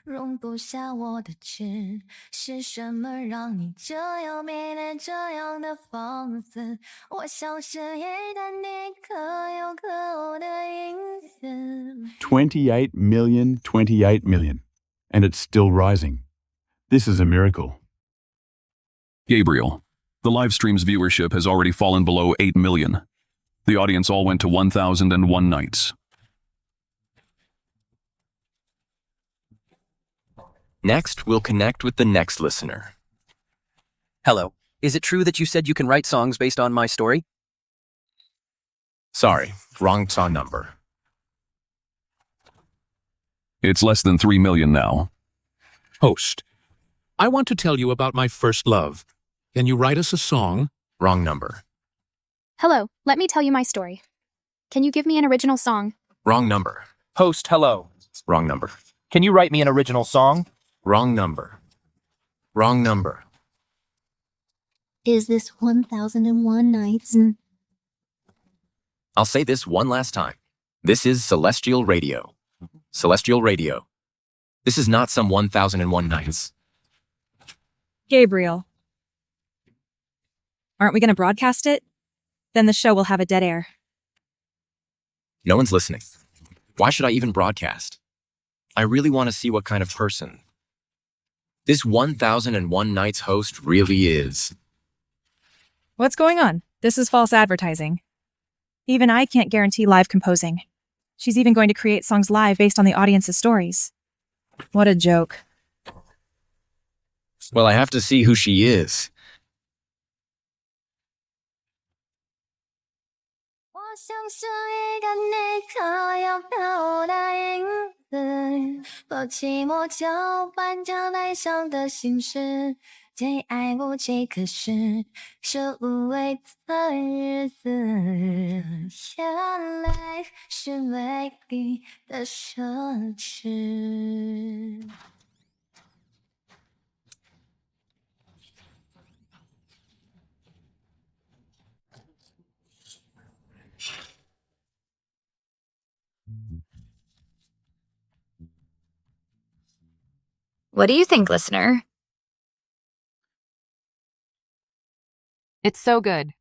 容不下我的痴，是什么让你这样迷恋这样的房子？我像是夜淡你可有可无的影子。 28 million, 28 million. And it's still rising. This is a miracle. Gabriel, the live stream's viewership has already fallen below 8 million. The audience all went to 1001 Nights. Next, we'll connect with the next listener. Hello. Is it true that you said you can write songs based on my story? Sorry, wrong song number. It's less than 3 million now. Host, I want to tell you about my first love. Can you write us a song? Wrong number. Hello, let me tell you my story. Can you give me an original song? Wrong number. Host, hello. Wrong number. Can you write me an original song? Wrong number. Wrong number. Is this 1001 Nights? I'll say this one last time. This is Celestial Radio. Celestial Radio. This is not some 1001 Nights. Gabriel. Aren't we going to broadcast it? Then the show will have a dead air. No one's listening. Why should I even broadcast? I really want to see what kind of person this 1001 Nights host really is. What's going on? This is false advertising. Even I can't guarantee live composing. She's even going to create songs live based on the audience's stories. What a joke. Well, I have to see who she is. 我像是一个你可要飘的影子，把寂寞搅拌着悲伤的心事，最爱无计可施，是无味的日子，眼泪是美丽的奢侈。What do you think, listener? It's so good.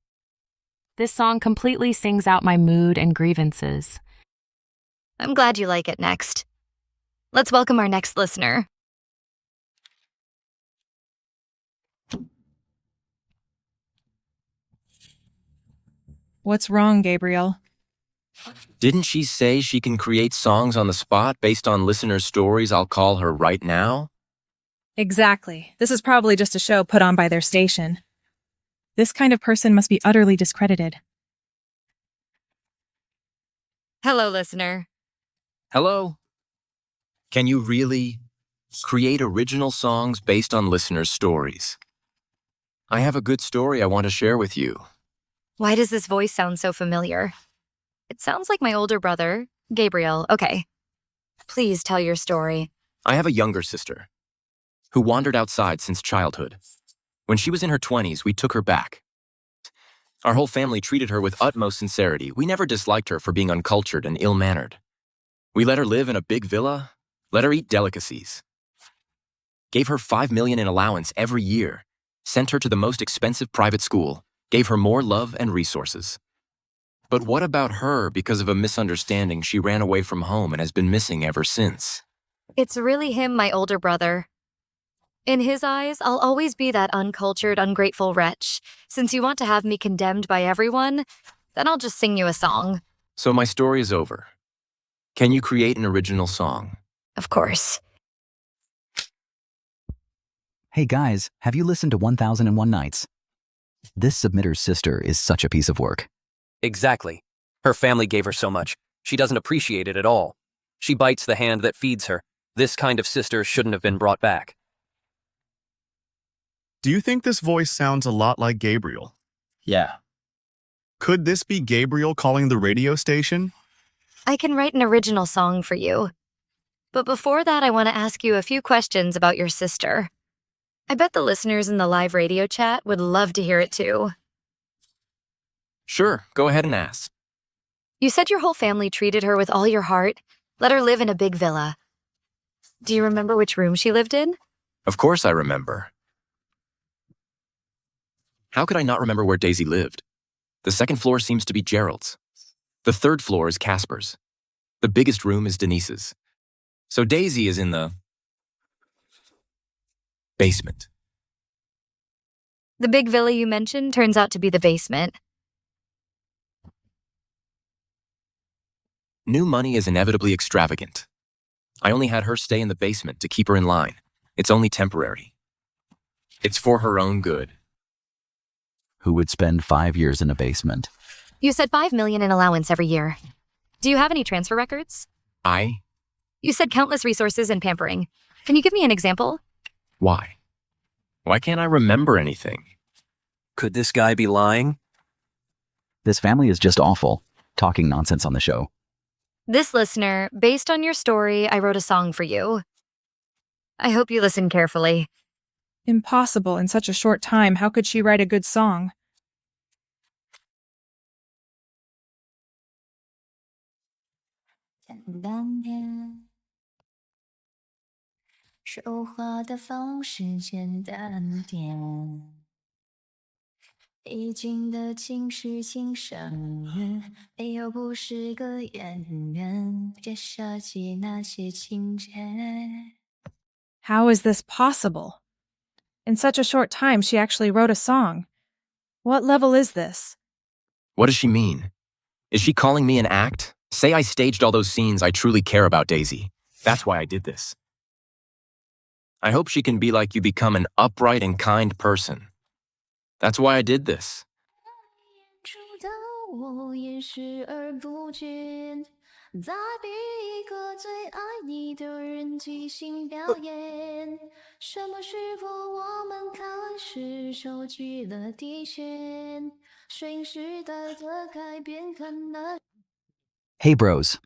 This song completely sings out my mood and grievances. I'm glad you like it. Next, let's welcome our next listener. What's wrong, Gabriel? Didn't she say she can create songs on the spot based on listeners' stories? I'll call her right now. Exactly. This is probably just a show put on by their station. This kind of person must be utterly discredited. Hello, listener. Hello? Can you really create original songs based on listeners' stories? I have a good story I want to share with you. Why does this voice sound so familiar? It sounds like my older brother, Gabriel. Okay. Please tell your story. I have a younger sister who wandered outside since childhood. When she was in her 20s, we took her back. Our whole family treated her with utmost sincerity. We never disliked her for being uncultured and ill-mannered. We let her live in a big villa, let her eat delicacies, gave her $5 million in allowance every year, sent her to the most expensive private school, gave her more love and resources. But what about her? Because of a misunderstanding, she ran away from home and has been missing ever since. It's really him, my older brother. In his eyes, I'll always be that uncultured, ungrateful wretch. Since you want to have me condemned by everyone, then I'll just sing you a song. So my story is over. Can you create an original song? Of course. Hey guys, have you listened to 1001 Nights? This submitter's sister is such a piece of work. Exactly. Her family gave her so much. She doesn't appreciate it at all. She bites the hand that feeds her. This kind of sister shouldn't have been brought back. Do you think this voice sounds a lot like Gabriel? Yeah. Could this be Gabriel calling the radio station? I can write an original song for you. But before that, I want to ask you a few questions about your sister. I bet the listeners in the live radio chat would love to hear it too. Sure, go ahead and ask. You said your whole family treated her with all your heart, let her live in a big villa. Do you remember which room she lived in? Of course I remember. How could I not remember where Daisy lived? The second floor seems to be Gerald's. The third floor is Casper's. The biggest room is Denise's. So Daisy is in the basement. The big villa you mentioned turns out to be the basement. New money is inevitably extravagant. I only had her stay in the basement to keep her in line. It's only temporary. It's for her own good. Who would spend 5 years in a basement? You said $5 million in allowance every year. Do you have any transfer records? You said countless resources and pampering. Can you give me an example? Why? Why can't I remember anything? Could this guy be lying? This family is just awful, talking nonsense on the show. This listener, based on your story, I wrote a song for you. I hope you listen carefully. Impossible in such a short time. How could she write a good song? How is this possible? In such a short time, she actually wrote a song. What level is this? What does she mean? Is she calling me an act? Say I staged all those scenes I truly care about, Daisy. That's why I did this. I hope she can be like you, become an upright and kind person. That's why I did this. Hey bros,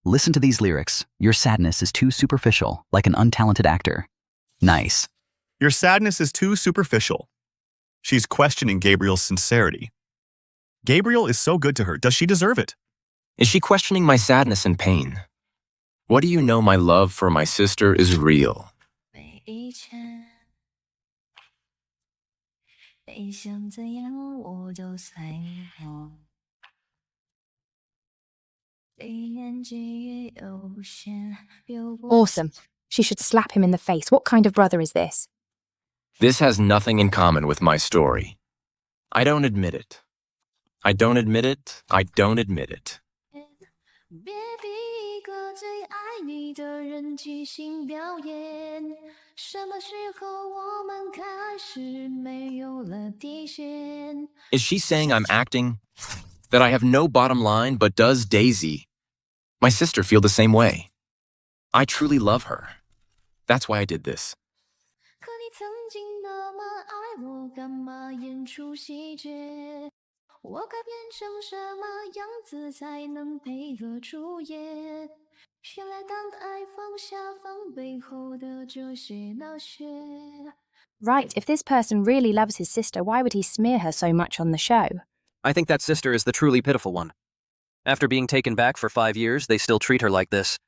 listen to these lyrics. Your sadness is too superficial, like an untalented actor. Nice. Your sadness is too superficial. She's questioning Gabriel's sincerity. Gabriel is so good to her. Does she deserve it? Is she questioning my sadness and pain? What do you know? My love for my sister is real. Awesome. She should slap him in the face. What kind of brother is this? This has nothing in common with my story. I don't admit it. I don't admit it. I don't admit it. Is she saying I'm acting? That I have no bottom line, but does Daisy, my sister, feel the same way? I truly love her. That's why I did this. Right, if this person really loves his sister, why would he smear her so much on the show? I think that sister is the truly pitiful one. After being taken back for 5 years, they still treat her like this.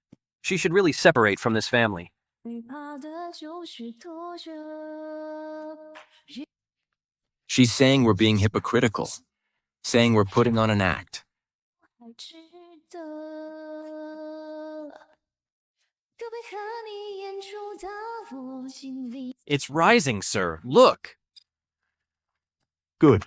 She should really separate from this family. She's saying we're being hypocritical, saying we're putting on an act. It's rising, sir. Look. Good.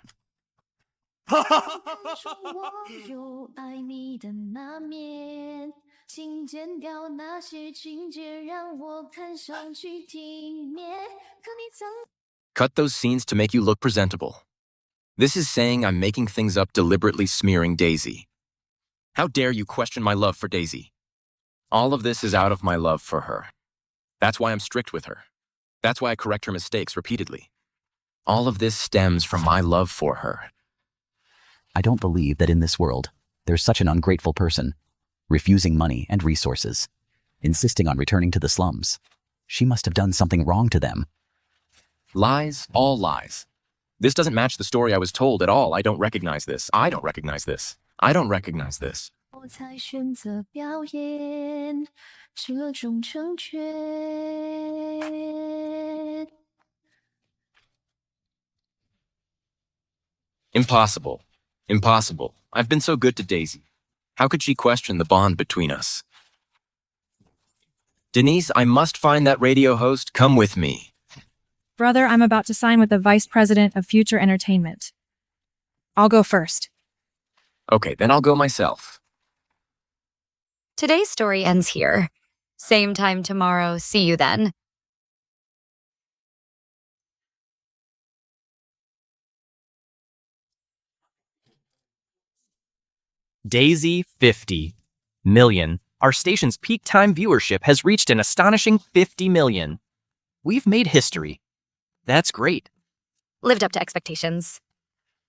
Cut those scenes to make you look presentable. This is saying I'm making things up, deliberately smearing Daisy. How dare you question my love for Daisy? All of this is out of my love for her. That's why I'm strict with her. That's why I correct her mistakes repeatedly. All of this stems from my love for her. I don't believe that in this world, there's such an ungrateful person, refusing money and resources, insisting on returning to the slums. She must have done something wrong to them. Lies, all lies. This doesn't match the story I was told at all. I don't recognize this. I don't recognize this. I don't recognize this. Impossible. Impossible. I've been so good to Daisy. How could she question the bond between us? Denise, I must find that radio host. Come with me. Brother, I'm about to sign with the Vice President of Future Entertainment. I'll go first. Okay, then I'll go myself. Today's story ends here. Same time tomorrow. See you then. Daisy 50 million. Our station's peak time viewership has reached an astonishing 50 million. We've made history. That's great. Lived up to expectations.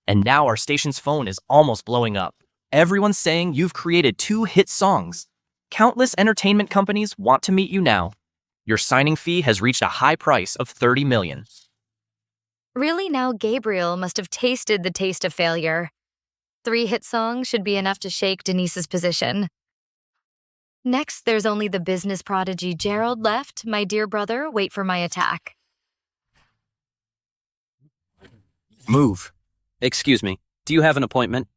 And now our station's phone is almost blowing up. Everyone's saying you've created 2 hit songs. Countless entertainment companies want to meet you now. Your signing fee has reached a high price of 30 million. Really now, Gabriel must have tasted the taste of failure. 3 hit songs should be enough to shake Denise's position. Next, there's only the business prodigy Gerald left. My dear brother, wait for my attack. Move. Excuse me. Do you have an appointment?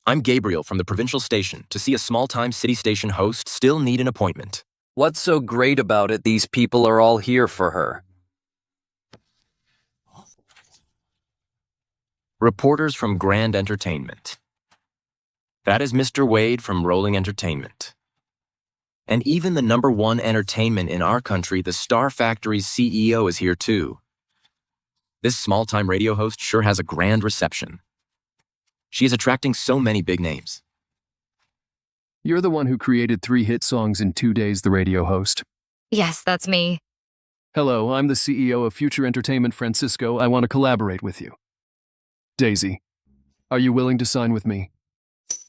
I'm Gabriel from the provincial station. To see a small-time city station host, still need an appointment. What's so great about it these people are all here for her? Reporters from Grand Entertainment. That is Mr. Wade from Rolling Entertainment. And even the #1 entertainment in our country, the Star Factory's CEO, is here too. This small-time radio host sure has a grand reception. She is attracting so many big names. You're the one who created 3 hit songs in 2 days, the radio host. Yes, that's me. Hello, I'm the CEO of Future Entertainment Francisco. I want to collaborate with you. Daisy, are you willing to sign with me?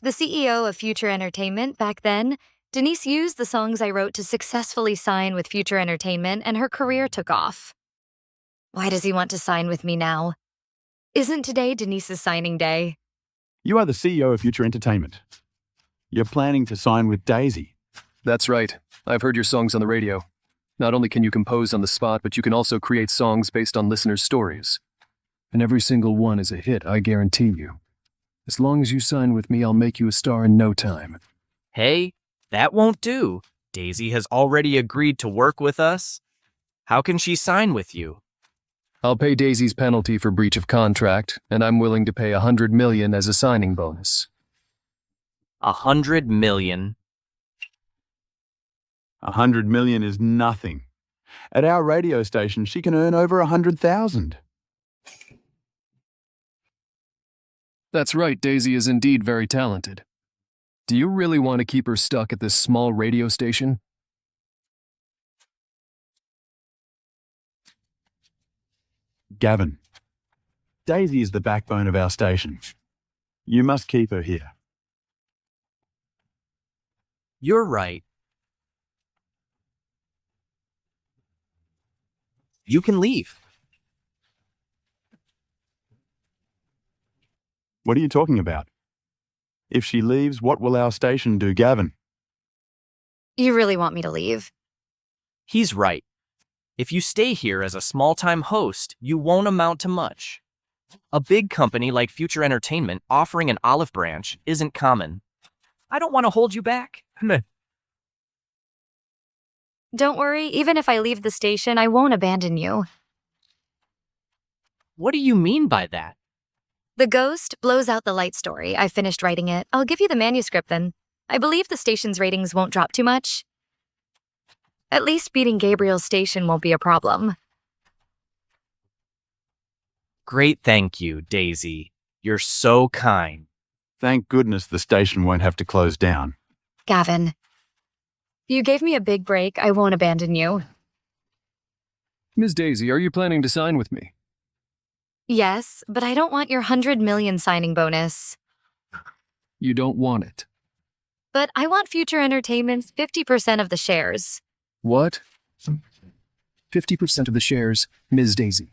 The CEO of Future Entertainment back then, Denise used the songs I wrote to successfully sign with Future Entertainment, and her career took off. Why does he want to sign with me now? Isn't today Denise's signing day? You are the CEO of Future Entertainment. You're planning to sign with Daisy. That's right. I've heard your songs on the radio. Not only can you compose on the spot, but you can also create songs based on listeners' stories. And every single one is a hit, I guarantee you. As long as you sign with me, I'll make you a star in no time. Hey, that won't do. Daisy has already agreed to work with us. How can she sign with you? I'll pay Daisy's penalty for breach of contract, and I'm willing to pay $100 million as a signing bonus. 100 million. 100 million is nothing. At our radio station, she can earn over 100,000. That's right, Daisy is indeed very talented. Do you really want to keep her stuck at this small radio station? Gavin, Daisy is the backbone of our station. You must keep her here. You're right. You can leave. What are you talking about? If she leaves, what will our station do, Gavin? You really want me to leave? He's right. If you stay here as a small-time host, you won't amount to much. A big company like Future Entertainment offering an olive branch isn't common. I don't want to hold you back. Don't worry, even if I leave the station, I won't abandon you. What do you mean by that? The Ghost blows out the light story. I finished writing it. I'll give you the manuscript then. I believe the station's ratings won't drop too much. At least beating Gabriel's station won't be a problem. Great, thank you, Daisy. You're so kind. Thank goodness the station won't have to close down. Gavin, you gave me a big break. I won't abandon you. Ms. Daisy, are you planning to sign with me? Yes, but I don't want your 100 million signing bonus. You don't want it. But I want Future Entertainment's 50% of the shares. What? 50% of the shares, Ms. Daisy.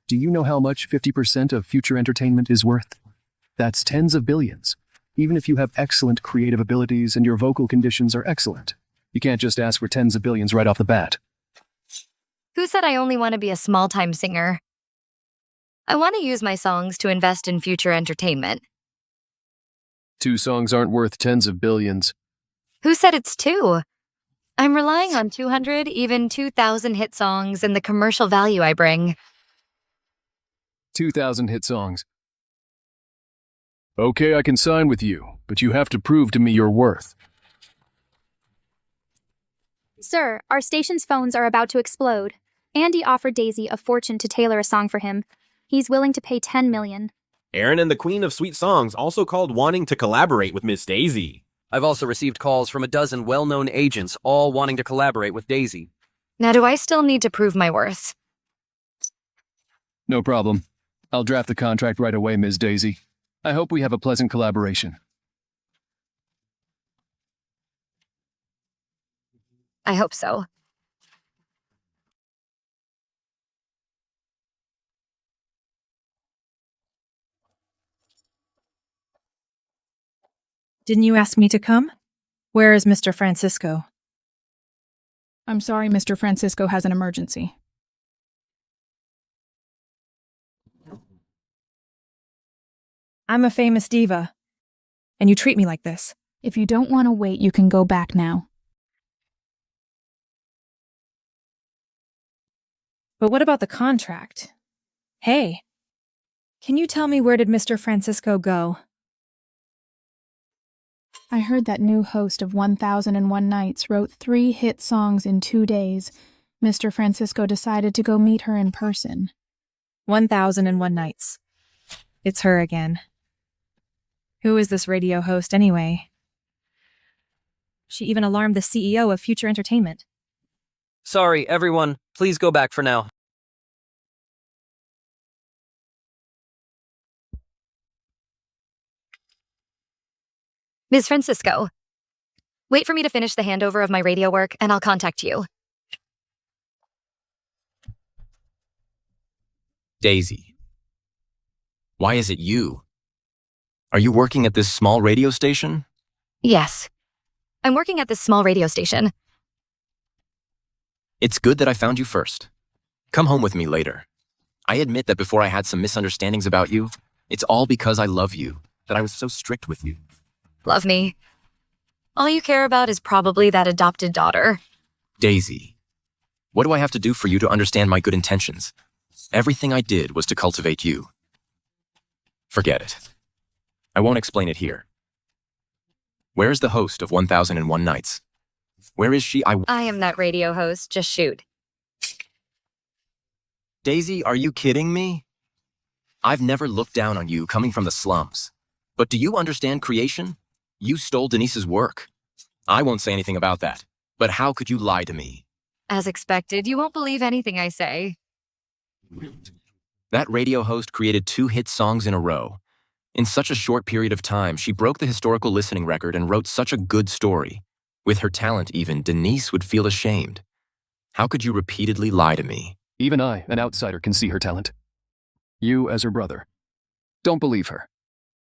Do you know how much 50% of Future Entertainment is worth? That's tens of billions. Even if you have excellent creative abilities and your vocal conditions are excellent. You can't just ask for tens of billions right off the bat. Who said I only want to be a small-time singer? I want to use my songs to invest in Future Entertainment. 2 songs aren't worth tens of billions. Who said it's 2? I'm relying on 200, even 2,000 hit songs and the commercial value I bring. 2,000 hit songs. Okay, I can sign with you, but you have to prove to me your worth. Sir, our station's phones are about to explode. Andy offered Daisy a fortune to tailor a song for him. He's willing to pay 10 million. Aaron and the Queen of Sweet Songs also called wanting to collaborate with Miss Daisy. I've also received calls from a dozen well-known agents, all wanting to collaborate with Daisy. Now, do I still need to prove my worth? No problem. I'll draft the contract right away, Ms. Daisy. I hope we have a pleasant collaboration. I hope so. Didn't you ask me to come? Where is Mr. Francisco? I'm sorry, Mr. Francisco has an emergency. I'm a famous diva, and you treat me like this. If you don't want to wait, you can go back now. But what about the contract? Hey, can you tell me where did Mr. Francisco go? I heard that new host of 1001 Nights wrote 3 hit songs in 2 days. Mr. Francisco decided to go meet her in person. 1001 Nights. It's her again. Who is this radio host anyway? She even alarmed the CEO of Future Entertainment. Sorry, everyone. Please go back for now. Ms. Francisco, wait for me to finish the handover of my radio work, and I'll contact you. Daisy. Why is it you? Are you working at this small radio station? Yes. I'm working at this small radio station. It's good that I found you first. Come home with me later. I admit that before I had some misunderstandings about you, it's all because I love you, that I was so strict with you. Love me. All you care about is probably that adopted daughter. Daisy, what do I have to do for you to understand my good intentions? Everything I did was to cultivate you. Forget it. I won't explain it here. Where is the host of 1001 Nights? Where is she? I am that radio host. Just shoot. Daisy, are you kidding me? I've never looked down on you coming from the slums. But do you understand creation? You stole Denise's work. I won't say anything about that. But how could you lie to me? As expected, you won't believe anything I say. That radio host created 2 hit songs in a row. In such a short period of time, she broke the historical listening record and wrote such a good story. With her talent even, Denise would feel ashamed. How could you repeatedly lie to me? Even I, an outsider, can see her talent. You, as her brother, don't believe her.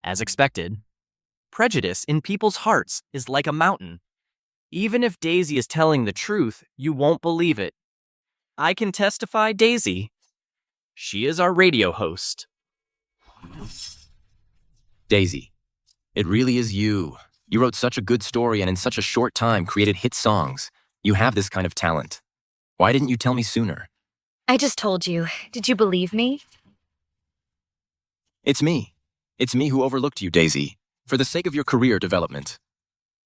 As expected, prejudice in people's hearts is like a mountain. Even if Daisy is telling the truth, you won't believe it. I can testify, Daisy. She is our radio host. Daisy, it really is you. You wrote such a good story and in such a short time created hit songs. You have this kind of talent. Why didn't you tell me sooner? I just told you. Did you believe me? It's me. It's me who overlooked you, Daisy. For the sake of your career development.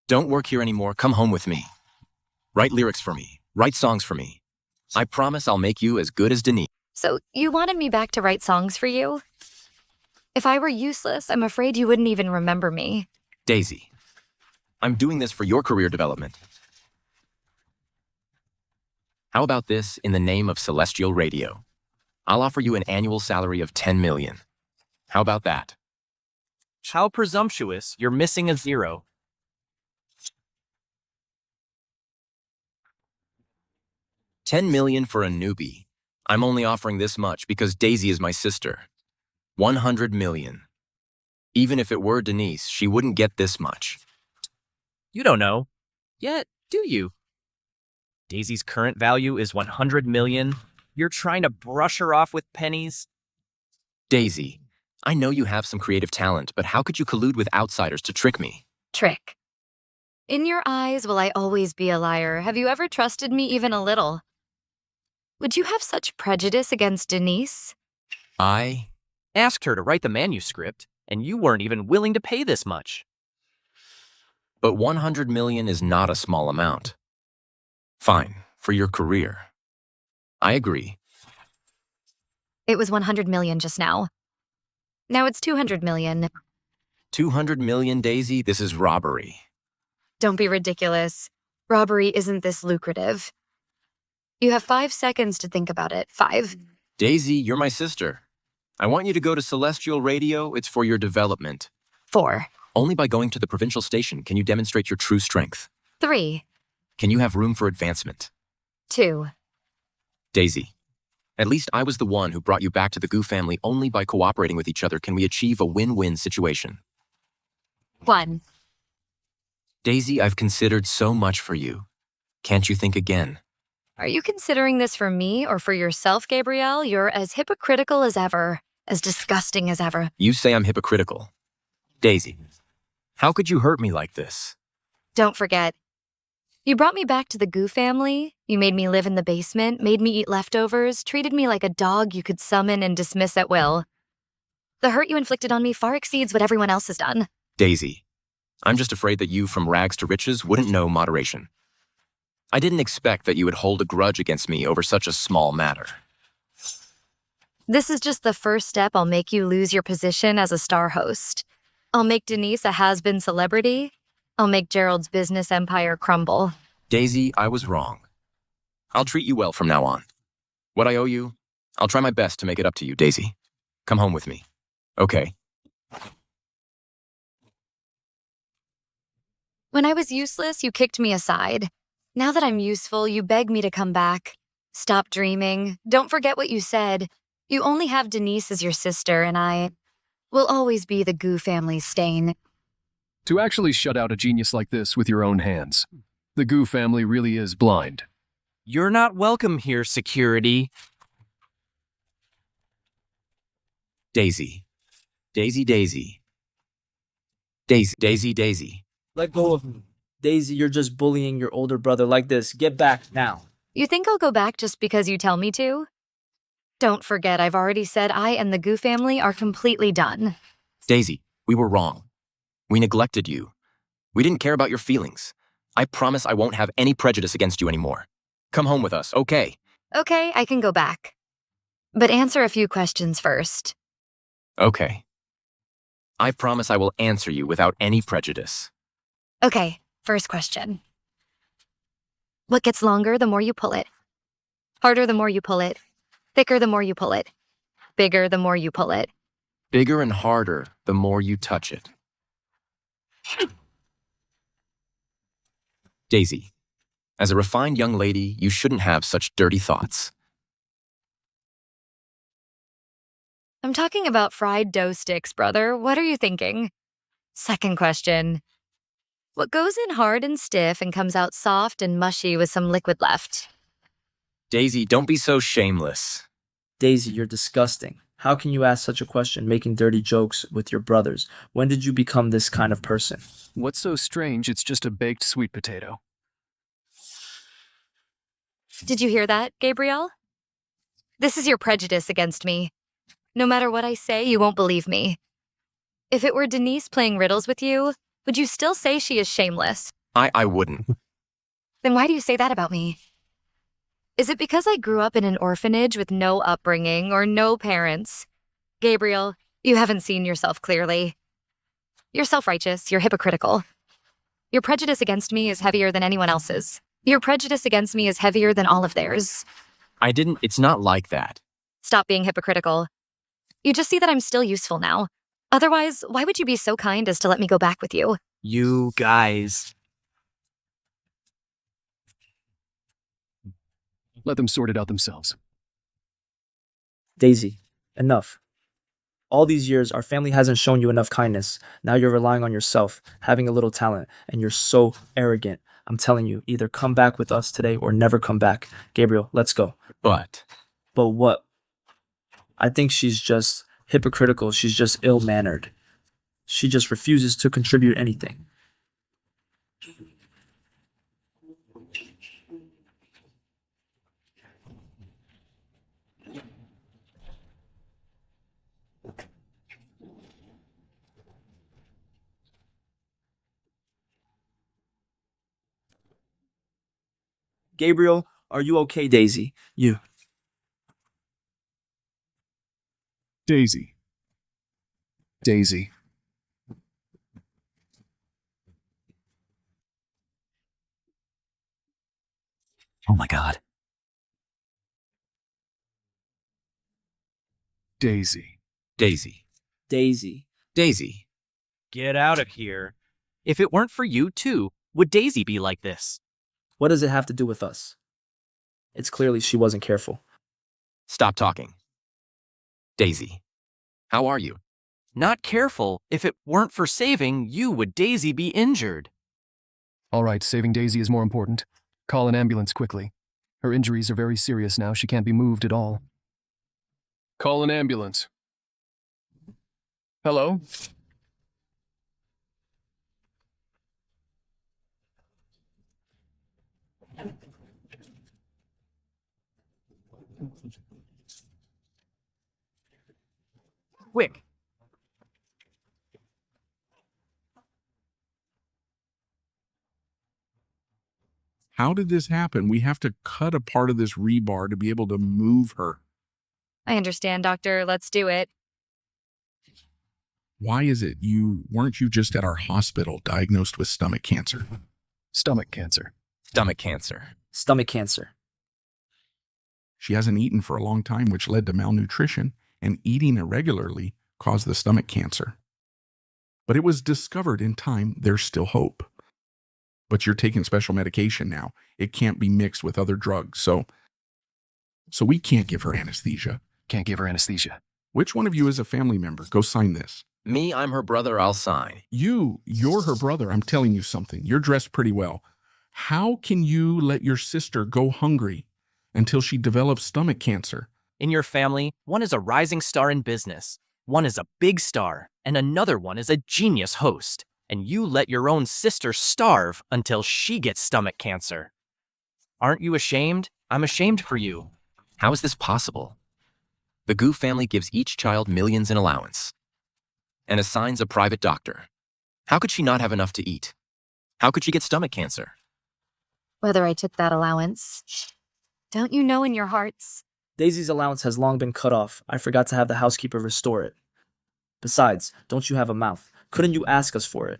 Don't work here anymore. Come home with me. Write lyrics for me. Write songs for me. I promise I'll make you as good as Denise. So you wanted me back to write songs for you? If I were useless, I'm afraid you wouldn't even remember me. Daisy, I'm doing this for your career development. How about this in the name of Celestial Radio? I'll offer you an annual salary of 10 million. How about that? How presumptuous, you're missing a 0. $10 million for a newbie. I'm only offering this much because Daisy is my sister. 100 million. Even if it were Denise, she wouldn't get this much. You don't know. Yet, do you? Daisy's current value is 100 million. You're trying to brush her off with pennies? Daisy, I know you have some creative talent, but how could you collude with outsiders to trick me? Trick. In your eyes, will I always be a liar? Have you ever trusted me even a little? Would you have such prejudice against Denise? I asked her to write the manuscript, and you weren't even willing to pay this much. But 100 million is not a small amount. Fine, for your career. I agree. It was 100 million just now. Now it's 200 million. 200 million, Daisy? This is robbery. Don't be ridiculous. Robbery isn't this lucrative. You have 5 seconds to think about it. 5. Daisy, you're my sister. I want you to go to Celestial Radio. It's for your development. 4. Only by going to the provincial station can you demonstrate your true strength. 3. Can you have room for advancement? 2. Daisy, at least I was the one who brought you back to the Goo family. Only by cooperating with each other can we achieve a win-win situation. 1. Daisy, I've considered so much for you. Can't you think again? Are you considering this for me or for yourself, Gabrielle? You're as hypocritical as ever, as disgusting as ever. You say I'm hypocritical. Daisy, how could you hurt me like this? Don't forget, you brought me back to the Goo family. You made me live in the basement, made me eat leftovers, treated me like a dog you could summon and dismiss at will. The hurt you inflicted on me far exceeds what everyone else has done. Daisy, I'm just afraid that you, from rags to riches, wouldn't know moderation. I didn't expect that you would hold a grudge against me over such a small matter. This is just the first step. I'll make you lose your position as a star host. I'll make Denise a has-been celebrity. I'll make Gerald's business empire crumble. Daisy, I was wrong. I'll treat you well from now on. What I owe you, I'll try my best to make it up to you, Daisy. Come home with me. Okay. When I was useless, you kicked me aside. Now that I'm useful, you beg me to come back. Stop dreaming. Don't forget what you said. You only have Denise as your sister, and I will always be the Goo family's stain. To actually shut out a genius like this with your own hands. The Goo family really is blind. You're not welcome here, security. Daisy. Daisy, Daisy. Daisy, Daisy, Daisy. Let go of me. Daisy, you're just bullying your older brother like this. Get back now. You think I'll go back just because you tell me to? Don't forget, I've already said I and the Goo family are completely done. Daisy, we were wrong. We neglected you. We didn't care about your feelings. I promise I won't have any prejudice against you anymore. Come home with us, okay? Okay, I can go back. But answer a few questions first. Okay. I promise I will answer you without any prejudice. Okay, first question. What gets longer the more you pull it? Harder the more you pull it? Thicker the more you pull it? Bigger the more you pull it? Bigger and harder the more you touch it. Daisy, as a refined young lady, you shouldn't have such dirty thoughts. I'm talking about fried dough sticks, brother. What are you thinking? Second question. What goes in hard and stiff and comes out soft and mushy with some liquid left? Daisy, don't be so shameless. Daisy, you're disgusting. How can you ask such a question, making dirty jokes with your brothers? When did you become this kind of person? What's so strange? It's just a baked sweet potato. Did you hear that, Gabrielle? This is your prejudice against me. No matter what I say, you won't believe me. If it were Denise playing riddles with you, would you still say she is shameless? I wouldn't. Then why do you say that about me? Is it because I grew up in an orphanage with no upbringing or no parents? Gabriel, you haven't seen yourself clearly. You're self-righteous, you're hypocritical. Your prejudice against me is heavier than anyone else's. Your prejudice against me is heavier than all of theirs. It's not like that. Stop being hypocritical. You just see that I'm still useful now. Otherwise, why would you be so kind as to let me go back with you? You guys. Let them sort it out themselves. Daisy, enough. All these years, our family hasn't shown you enough kindness. Now you're relying on yourself, having a little talent, and you're so arrogant. I'm telling you, either come back with us today or never come back. Gabriel, let's go. But what? I think she's just hypocritical. She's just ill-mannered. She just refuses to contribute anything. Gabriel, are you okay, Daisy? You. Daisy. Daisy. Oh my God. Daisy. Daisy. Daisy. Daisy. Get out of here. If it weren't for you, too, would Daisy be like this? What does it have to do with us? It's clearly she wasn't careful. Stop talking. Daisy, how are you? Not careful. If it weren't for saving, you would Daisy be injured. All right, saving Daisy is more important. Call an ambulance quickly. Her injuries are very serious now. She can't be moved at all. Call an ambulance. Hello? Quick. How did this happen? We have to cut a part of this rebar to be able to move her. I understand, doctor. Let's do it. Why is it weren't you just at our hospital diagnosed with stomach cancer? Stomach cancer. Stomach cancer. Stomach cancer. She hasn't eaten for a long time, which led to malnutrition, and eating irregularly caused the stomach cancer. But it was discovered in time. There's still hope. But you're taking special medication now. It can't be mixed with other drugs. So we can't give her anesthesia. Can't give her anesthesia. Which one of you is a family member? Go sign this. Me, I'm her brother. I'll sign. You're her brother. I'm telling you something. You're dressed pretty well. How can you let your sister go hungry until she develops stomach cancer? In your family, one is a rising star in business, one is a big star, and another one is a genius host. And you let your own sister starve until she gets stomach cancer. Aren't you ashamed? I'm ashamed for you. How is this possible? The Gu family gives each child millions in allowance and assigns a private doctor. How could she not have enough to eat? How could she get stomach cancer? Whether I took that allowance, don't you know in your hearts? Daisy's allowance has long been cut off. I forgot to have the housekeeper restore it. Besides, don't you have a mouth? Couldn't you ask us for it?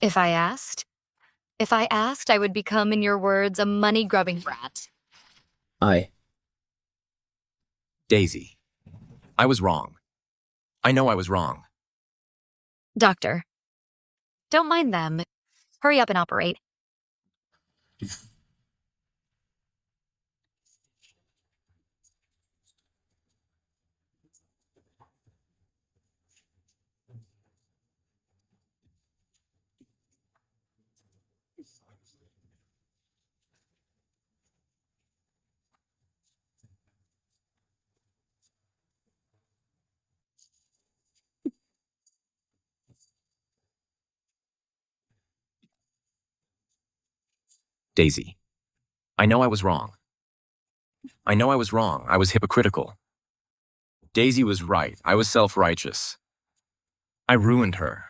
If I asked, I would become, in your words, a money-grubbing brat. Daisy, I was wrong. I know I was wrong. Doctor, don't mind them. Hurry up and operate. Daisy, I know I was wrong. I know I was wrong. I was hypocritical. Daisy was right. I was self-righteous. I ruined her.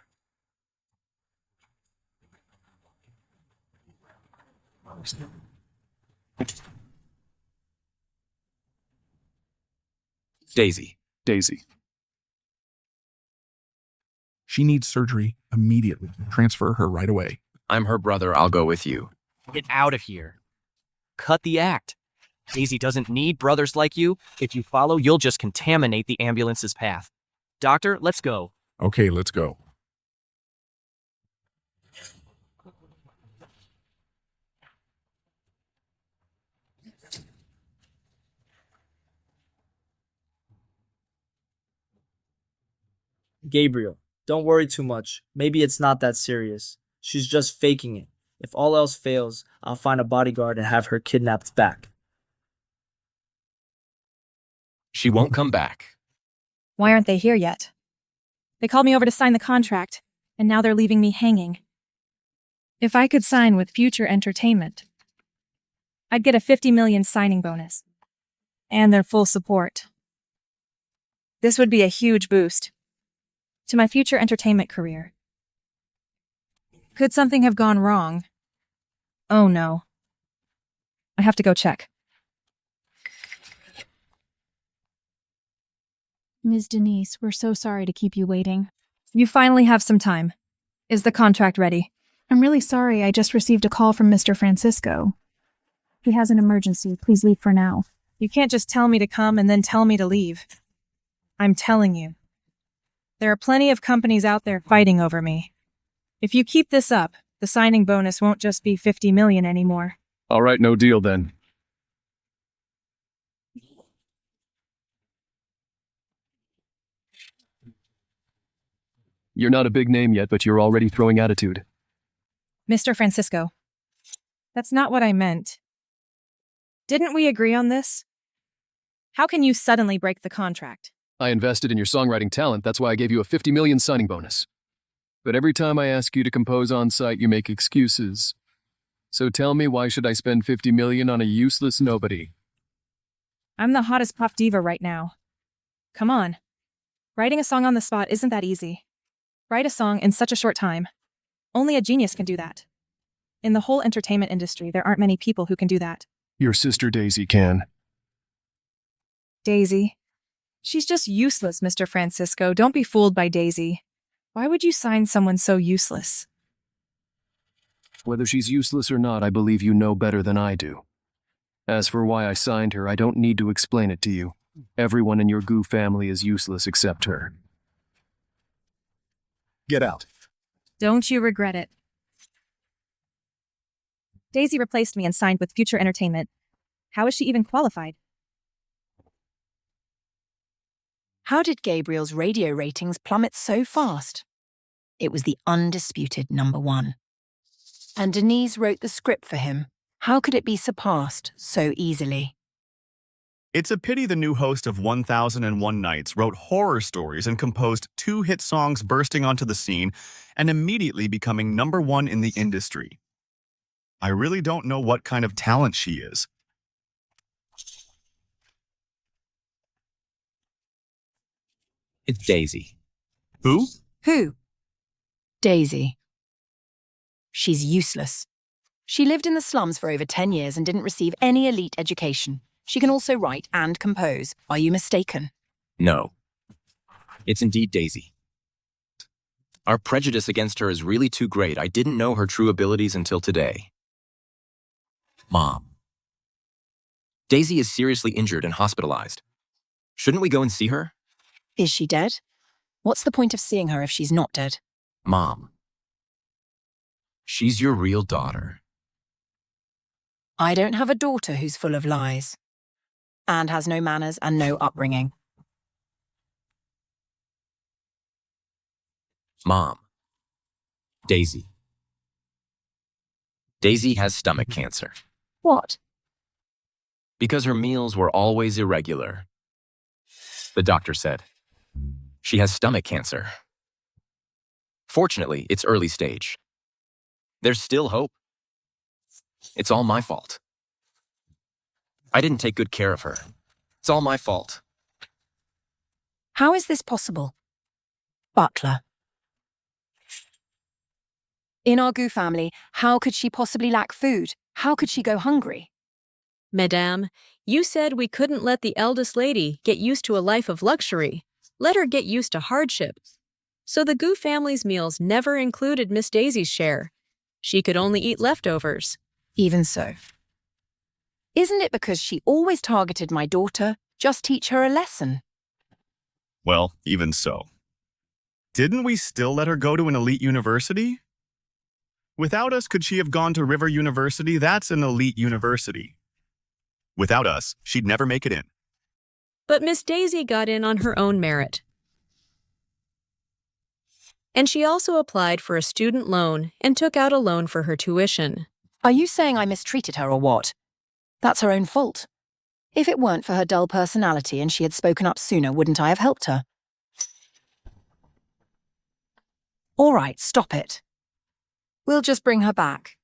Daisy. She needs surgery immediately. Transfer her right away. I'm her brother. I'll go with you. Get out of here. Cut the act. Daisy doesn't need brothers like you. If you follow, you'll just contaminate the ambulance's path. Doctor, let's go. Okay, let's go. Gabriel, don't worry too much. Maybe it's not that serious. She's just faking it. If all else fails, I'll find a bodyguard and have her kidnapped back. She won't come back. Why aren't they here yet? They called me over to sign the contract, and now they're leaving me hanging. If I could sign with Future Entertainment, I'd get a 50 million signing bonus. And their full support. This would be a huge boost to my future entertainment career. Could something have gone wrong? Oh no. I have to go check. Ms. Denise, we're so sorry to keep you waiting. You finally have some time. Is the contract ready? I'm really sorry. I just received a call from Mr. Francisco. He has an emergency. Please leave for now. You can't just tell me to come and then tell me to leave. I'm telling you. There are plenty of companies out there fighting over me. If you keep this up, The signing bonus won't just be 50 million anymore. All right, no deal then. You're not a big name yet, but you're already throwing attitude. Mr. Francisco, that's not what I meant. Didn't we agree on this? How can you suddenly break the contract? I invested in your songwriting talent, that's why I gave you a 50 million signing bonus. But every time I ask you to compose on site, you make excuses. So tell me, why should I spend 50 million on a useless nobody? I'm the hottest pop diva right now. Come on. Writing a song on the spot isn't that easy. Write a song in such a short time. Only a genius can do that. In the whole entertainment industry, there aren't many people who can do that. Your sister Daisy can. Daisy? She's just useless, Mr. Francisco. Don't be fooled by Daisy. Why would you sign someone so useless? Whether she's useless or not, I believe you know better than I do. As for why I signed her, I don't need to explain it to you. Everyone in your Goo family is useless except her. Get out. Don't you regret it? Daisy replaced me and signed with Future Entertainment. How is she even qualified? How did Gabriel's radio ratings plummet so fast? It was the undisputed #1. And Denise wrote the script for him. How could it be surpassed so easily? It's a pity the new host of 1001 Nights wrote horror stories and composed 2 hit songs bursting onto the scene and immediately becoming #1 in the industry. I really don't know what kind of talent she is. It's Daisy. Who? Who? Daisy. She's useless. She lived in the slums for over 10 years and didn't receive any elite education. She can also write and compose. Are you mistaken? No. It's indeed Daisy. Our prejudice against her is really too great. I didn't know her true abilities until today. Mom. Daisy is seriously injured and hospitalized. Shouldn't we go and see her? Is she dead? What's the point of seeing her if she's not dead? Mom. She's your real daughter. I don't have a daughter who's full of lies and has no manners and no upbringing. Mom. Daisy. Daisy has stomach cancer. What? Because her meals were always irregular. The doctor said. She has stomach cancer. Fortunately, it's early stage. There's still hope. It's all my fault. I didn't take good care of her. It's all my fault. How is this possible? Butler. In our Goo family, how could she possibly lack food? How could she go hungry? Madame, you said we couldn't let the eldest lady get used to a life of luxury. Let her get used to hardship. So the Goo family's meals never included Miss Daisy's share. She could only eat leftovers. Even so. Isn't it because she always targeted my daughter? Just teach her a lesson. Well, even so. Didn't we still let her go to an elite university? Without us, could she have gone to River University? That's an elite university. Without us, she'd never make it in. But Miss Daisy got in on her own merit. And she also applied for a student loan and took out a loan for her tuition. Are you saying I mistreated her or what? That's her own fault. If it weren't for her dull personality and she had spoken up sooner, wouldn't I have helped her? All right, stop it. We'll just bring her back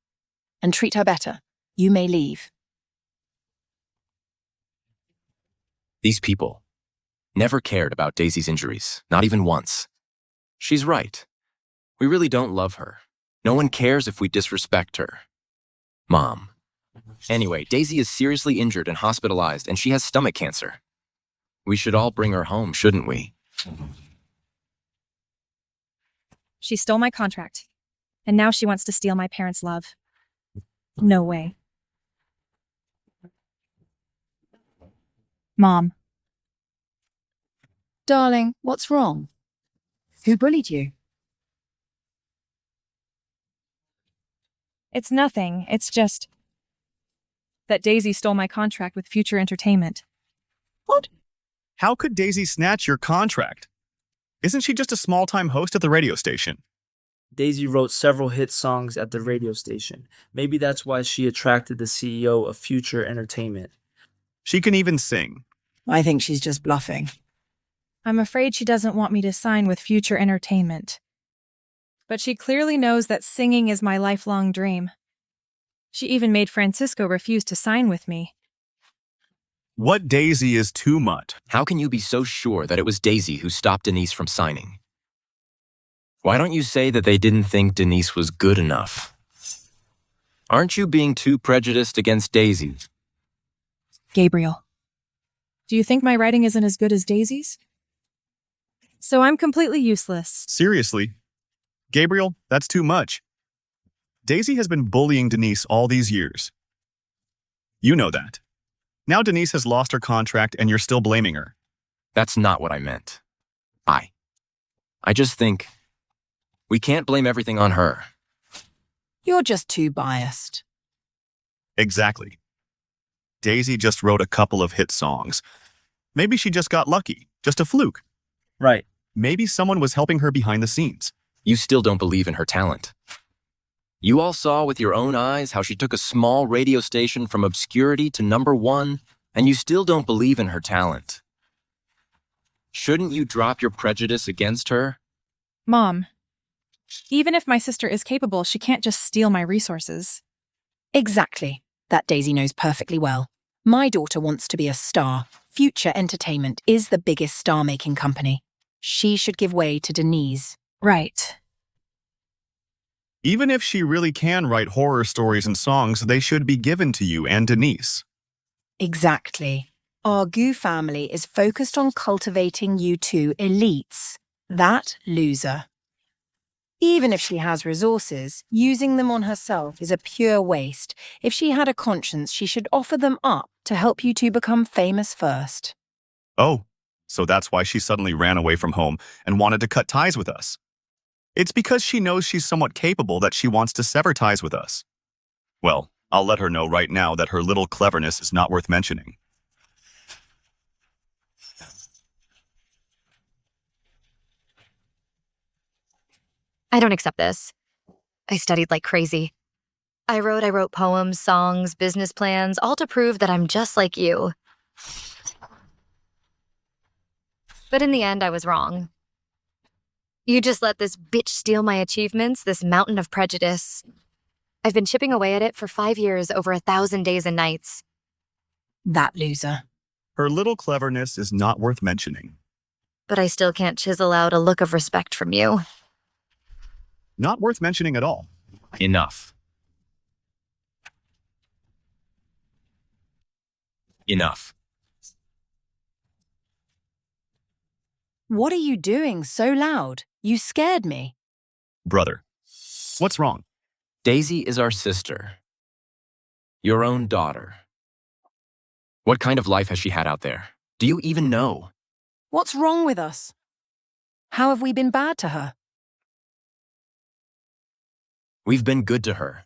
and treat her better. You may leave. These people never cared about Daisy's injuries, not even once. She's right. We really don't love her. No one cares if we disrespect her. Mom. Anyway, Daisy is seriously injured and hospitalized, and she has stomach cancer. We should all bring her home, shouldn't we? She stole my contract, and now she wants to steal my parents' love. No way. Mom. Darling, what's wrong? Who bullied you? It's nothing. It's just that Daisy stole my contract with Future Entertainment. What? How could Daisy snatch your contract? Isn't she just a small-time host at the radio station? Daisy wrote several hit songs at the radio station. Maybe that's why she attracted the CEO of Future Entertainment. She can even sing. I think she's just bluffing. I'm afraid she doesn't want me to sign with Future Entertainment. But she clearly knows that singing is my lifelong dream. She even made Francisco refuse to sign with me. What Daisy is too much. How can you be so sure that it was Daisy who stopped Denise from signing? Why don't you say that they didn't think Denise was good enough? Aren't you being too prejudiced against Daisy? Gabriel, do you think my writing isn't as good as Daisy's? So I'm completely useless. Seriously? Gabriel, that's too much. Daisy has been bullying Denise all these years. You know that. Now Denise has lost her contract and you're still blaming her. That's not what I meant. I just think we can't blame everything on her. You're just too biased. Exactly. Daisy just wrote a couple of hit songs. Maybe she just got lucky, just a fluke. Right. Maybe someone was helping her behind the scenes. You still don't believe in her talent. You all saw with your own eyes how she took a small radio station from obscurity to #1, and you still don't believe in her talent. Shouldn't you drop your prejudice against her? Mom, even if my sister is capable, she can't just steal my resources. Exactly. That Daisy knows perfectly well. My daughter wants to be a star. Future Entertainment is the biggest star-making company. She should give way to Denise. Right. Even if she really can write horror stories and songs, they should be given to you and Denise. Exactly. Our Gu family is focused on cultivating you two elites. That loser. Even if she has resources, using them on herself is a pure waste. If she had a conscience, she should offer them up to help you two become famous first. Oh, so that's why she suddenly ran away from home and wanted to cut ties with us. It's because she knows she's somewhat capable that she wants to sever ties with us. Well, I'll let her know right now that her little cleverness is not worth mentioning. I don't accept this. I studied like crazy. I wrote poems, songs, business plans, all to prove that I'm just like you. But in the end, I was wrong. You just let this bitch steal my achievements, this mountain of prejudice. I've been chipping away at it for 5 years, over 1,000 days and nights. That loser. Her little cleverness is not worth mentioning. But I still can't chisel out a look of respect from you. Not worth mentioning at all. Enough. Enough. What are you doing so loud? You scared me. Brother, what's wrong? Daisy is our sister. Your own daughter. What kind of life has she had out there? Do you even know? What's wrong with us? How have we been bad to her? We've been good to her.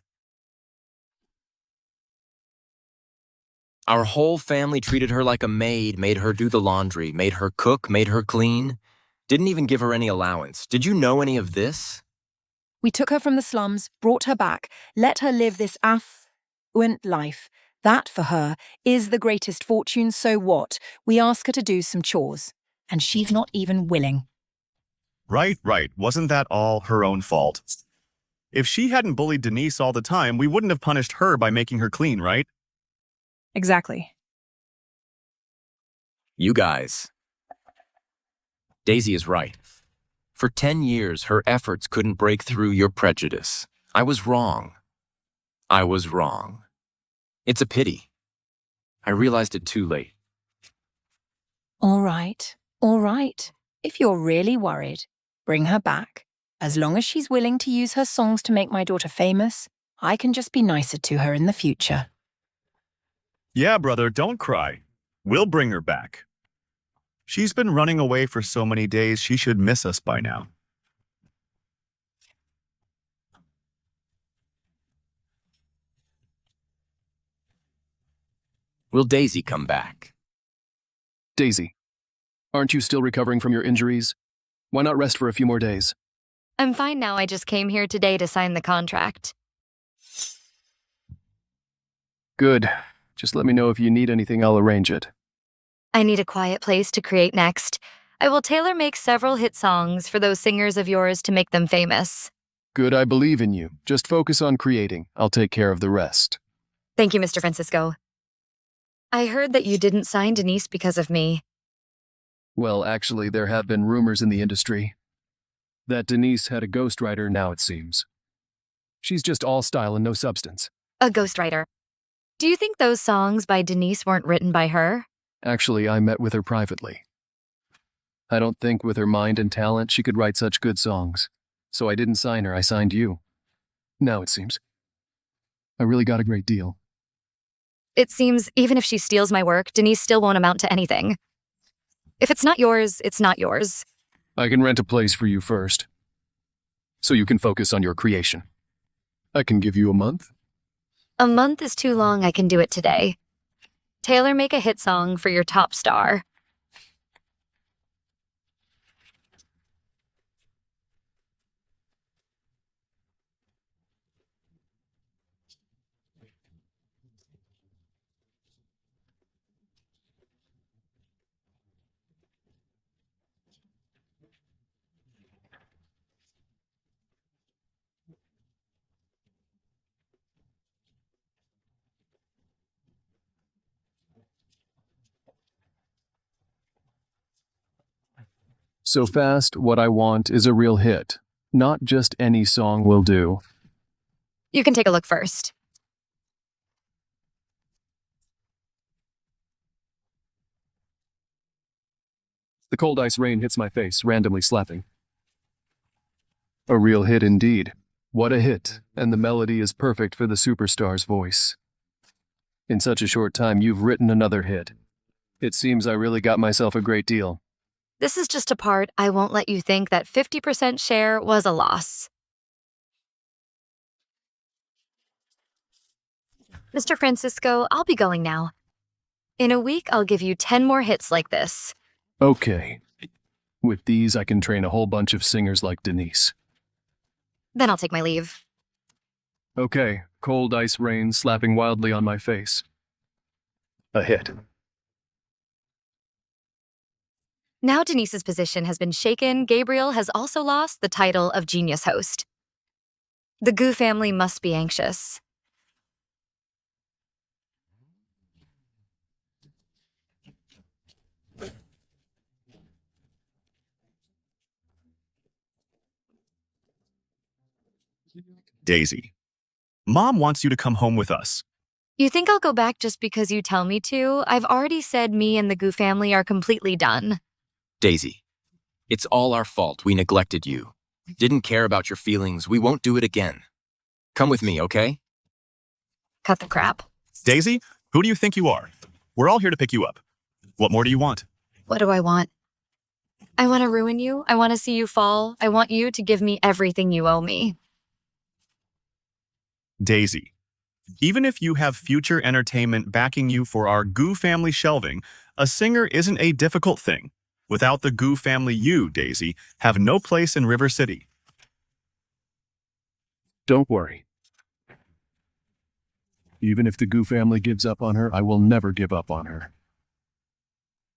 Our whole family treated her like a maid, made her do the laundry, made her cook, made her clean. Didn't even give her any allowance. Did you know any of this? We took her from the slums, brought her back, let her live this affluent life. That, for her, is the greatest fortune, so what? We ask her to do some chores, and she's not even willing. Right. Wasn't that all her own fault? If she hadn't bullied Denise all the time, we wouldn't have punished her by making her clean, right? Exactly. You guys. Daisy is right. For 10 years, her efforts couldn't break through your prejudice. I was wrong. It's a pity. I realized it too late. All right. If you're really worried, bring her back. As long as she's willing to use her songs to make my daughter famous, I can just be nicer to her in the future. Yeah, brother, don't cry. We'll bring her back. She's been running away for so many days, she should miss us by now. Will Daisy come back? Daisy, aren't you still recovering from your injuries? Why not rest for a few more days? I'm fine now. I just came here today to sign the contract. Good. Just let me know if you need anything, I'll arrange it. I need a quiet place to create next. I will tailor-make several hit songs for those singers of yours to make them famous. Good, I believe in you. Just focus on creating. I'll take care of the rest. Thank you, Mr. Francisco. I heard that you didn't sign Denise because of me. Well, actually, there have been rumors in the industry that Denise had a ghostwriter now, it seems. She's just all style and no substance. A ghostwriter. Do you think those songs by Denise weren't written by her? Actually, I met with her privately. I don't think with her mind and talent she could write such good songs. So I didn't sign her, I signed you. Now it seems. I really got a great deal. It seems even if she steals my work, Denise still won't amount to anything. If it's not yours, it's not yours. I can rent a place for you first, so you can focus on your creation. I can give you a month. A month is too long. I can do it today. Tailor-make a hit song for your top star. So fast, what I want is a real hit. Not just any song will do. You can take a look first. The cold ice rain hits my face, randomly slapping. A real hit indeed. What a hit, and the melody is perfect for the superstar's voice. In such a short time, you've written another hit. It seems I really got myself a great deal. This is just a part. I won't let you think that 50% share was a loss. Mr. Francisco, I'll be going now. In a week, I'll give you 10 more hits like this. Okay. With these, I can train a whole bunch of singers like Denise. Then I'll take my leave. Okay, cold ice rain slapping wildly on my face. A hit. Now Denise's position has been shaken, Gabriel has also lost the title of Genius Host. The Gu family must be anxious. Daisy, Mom wants you to come home with us. You think I'll go back just because you tell me to? I've already said me and the Gu family are completely done. Daisy, it's all our fault. We neglected you. Didn't care about your feelings. We won't do it again. Come with me, okay? Cut the crap. Daisy, who do you think you are? We're all here to pick you up. What more do you want? What do I want? I want to ruin you. I want to see you fall. I want you to give me everything you owe me. Daisy, even if you have future entertainment backing you for our Gu family shelving, a singer isn't a difficult thing. Without the Gu family, you, Daisy, have no place in River City. Don't worry. Even if the Gu family gives up on her, I will never give up on her.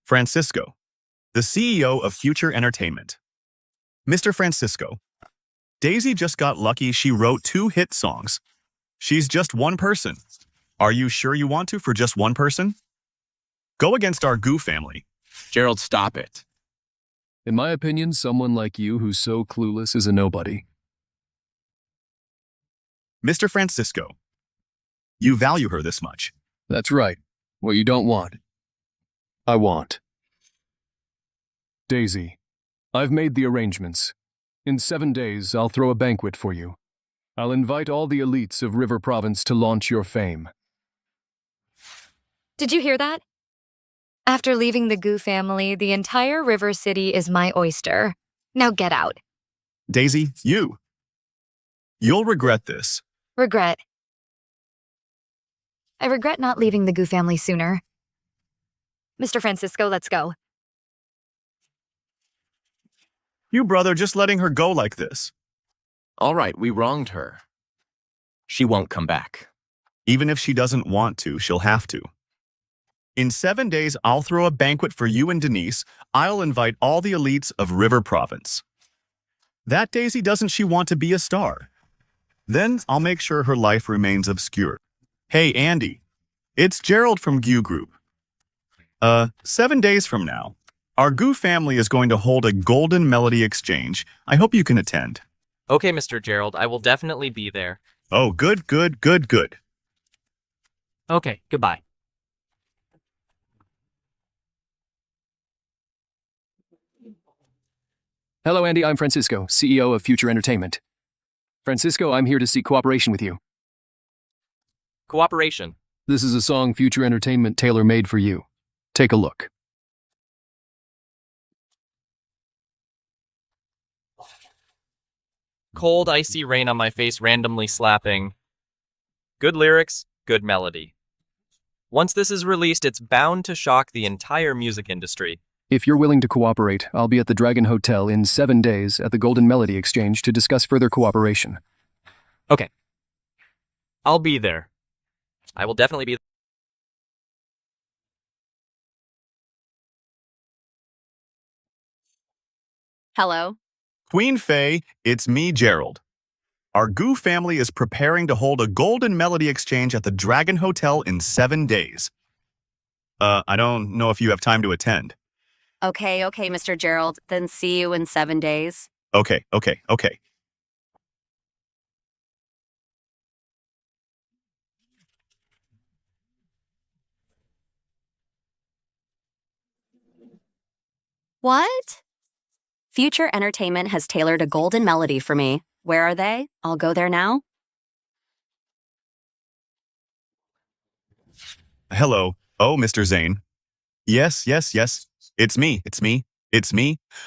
Francisco, the CEO of Future Entertainment. Mr. Francisco, Daisy just got lucky she wrote 2 hit songs. She's just one person. Are you sure you want to for just one person? Go against our Gu family. Gerald, stop it. In my opinion, someone like you who's so clueless is a nobody. Mr. Francisco, you value her this much. That's right. What you don't want, I want. Daisy, I've made the arrangements. In 7 days, I'll throw a banquet for you. I'll invite all the elites of River Province to launch your fame. Did you hear that? After leaving the Gu family, the entire River City is my oyster. Now get out. Daisy, you'll regret this. Regret. I regret not leaving the Gu family sooner. Mr. Francisco, let's go. You brother just letting her go like this. All right, we wronged her. She won't come back. Even if she doesn't want to, she'll have to. In 7 days, I'll throw a banquet for you and Denise. I'll invite all the elites of River Province. That Daisy, doesn't she want to be a star? Then I'll make sure her life remains obscure. Hey, Andy. It's Gerald from Gu Group. 7 days from now, our Gu family is going to hold a Golden Melody Exchange. I hope you can attend. Okay, Mr. Gerald, I will definitely be there. Oh, good, good, good, good. Okay, goodbye. Hello, Andy. I'm Francisco, CEO of Future Entertainment. Francisco, I'm here to seek cooperation with you. Cooperation. This is a song Future Entertainment tailor-made for you. Take a look. Cold, icy rain on my face randomly slapping. Good lyrics, good melody. Once this is released, it's bound to shock the entire music industry. If you're willing to cooperate, I'll be at the Dragon Hotel in 7 days at the Golden Melody Exchange to discuss further cooperation. Okay. I'll be there. I will definitely be. Hello. Queen Faye, it's me, Gerald. Our Gu family is preparing to hold a Golden Melody Exchange at the Dragon Hotel in 7 days. I don't know if you have time to attend. Okay, Mr. Gerald. Then see you in 7 days. Okay. What? Future Entertainment has tailored a golden melody for me. Where are they? I'll go there now. Hello. Oh, Mr. Zane. Yes. It's me.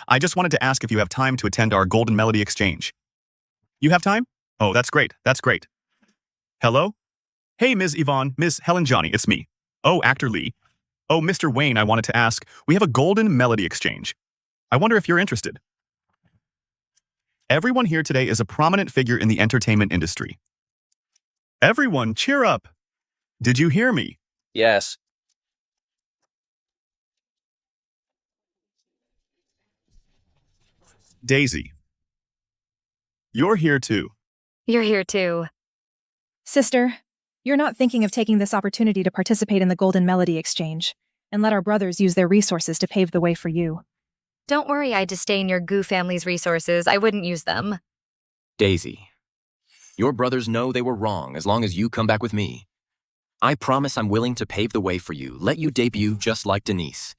I just wanted to ask if you have time to attend our Golden Melody Exchange. You have time? Oh, that's great. Hello? Hey, Ms. Yvonne, Ms. Helen Johnny, it's me. Oh, Actor Lee. Oh, Mr. Wayne, I wanted to ask, we have a Golden Melody Exchange. I wonder if you're interested. Everyone here today is a prominent figure in the entertainment industry. Everyone, cheer up. Did you hear me? Yes. Daisy. You're here too. You're here too. Sister, you're not thinking of taking this opportunity to participate in the Golden Melody Exchange and let our brothers use their resources to pave the way for you. Don't worry, I disdain your Gu family's resources. I wouldn't use them. Daisy, your brothers know they were wrong as long as you come back with me. I promise I'm willing to pave the way for you, let you debut just like Denise.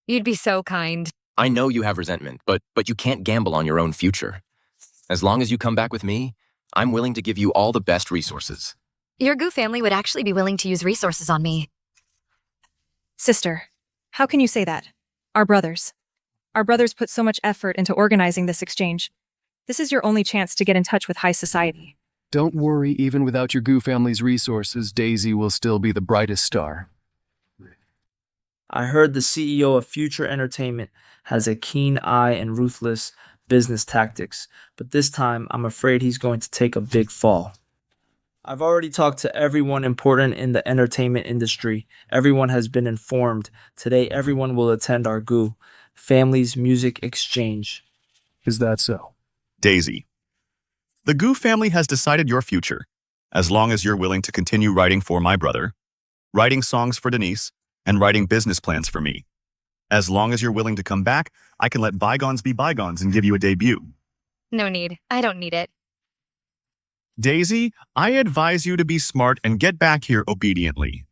You'd be so kind. I know you have resentment, but you can't gamble on your own future. As long as you come back with me, I'm willing to give you all the best resources. Your Gu family would actually be willing to use resources on me. Sister, how can you say that? Our brothers put so much effort into organizing this exchange. This is your only chance to get in touch with high society. Don't worry, even without your Gu family's resources, Daisy will still be the brightest star. I heard the CEO of Future Entertainment has a keen eye and ruthless business tactics, but this time I'm afraid he's going to take a big fall. I've already talked to everyone important in the entertainment industry. Everyone has been informed. Today, everyone will attend our Gu Family's Music Exchange. Is that so? Daisy. The Gu family has decided your future, as long as you're willing to continue writing for my brother, writing songs for Denise, and writing business plans for me. As long as you're willing to come back, I can let bygones be bygones and give you a debut. No need. I don't need it. Daisy, I advise you to be smart and get back here obediently.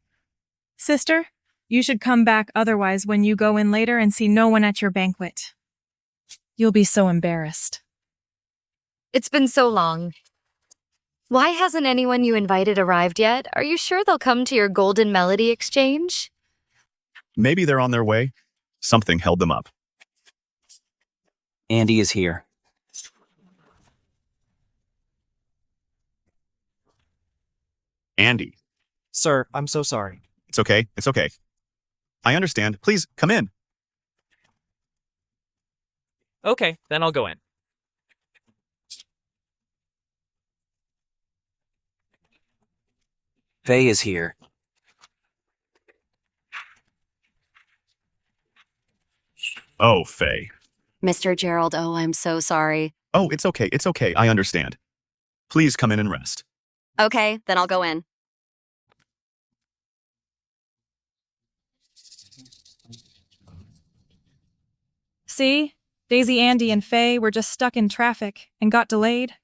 Sister, you should come back otherwise when you go in later and see no one at your banquet. You'll be so embarrassed. It's been so long. Why hasn't anyone you invited arrived yet? Are you sure they'll come to your Golden Melody Exchange? Maybe they're on their way. Something held them up. Andy is here. Andy, Sir, I'm so sorry. It's okay. It's okay. I understand. Please, come in. Okay, then I'll go in. Faye is here. Oh, Faye. Mr. Gerald, oh, I'm so sorry. Oh, it's okay. It's okay. I understand. Please come in and rest. Okay, then I'll go in. See? Daisy, Andy, and Faye were just stuck in traffic and got delayed.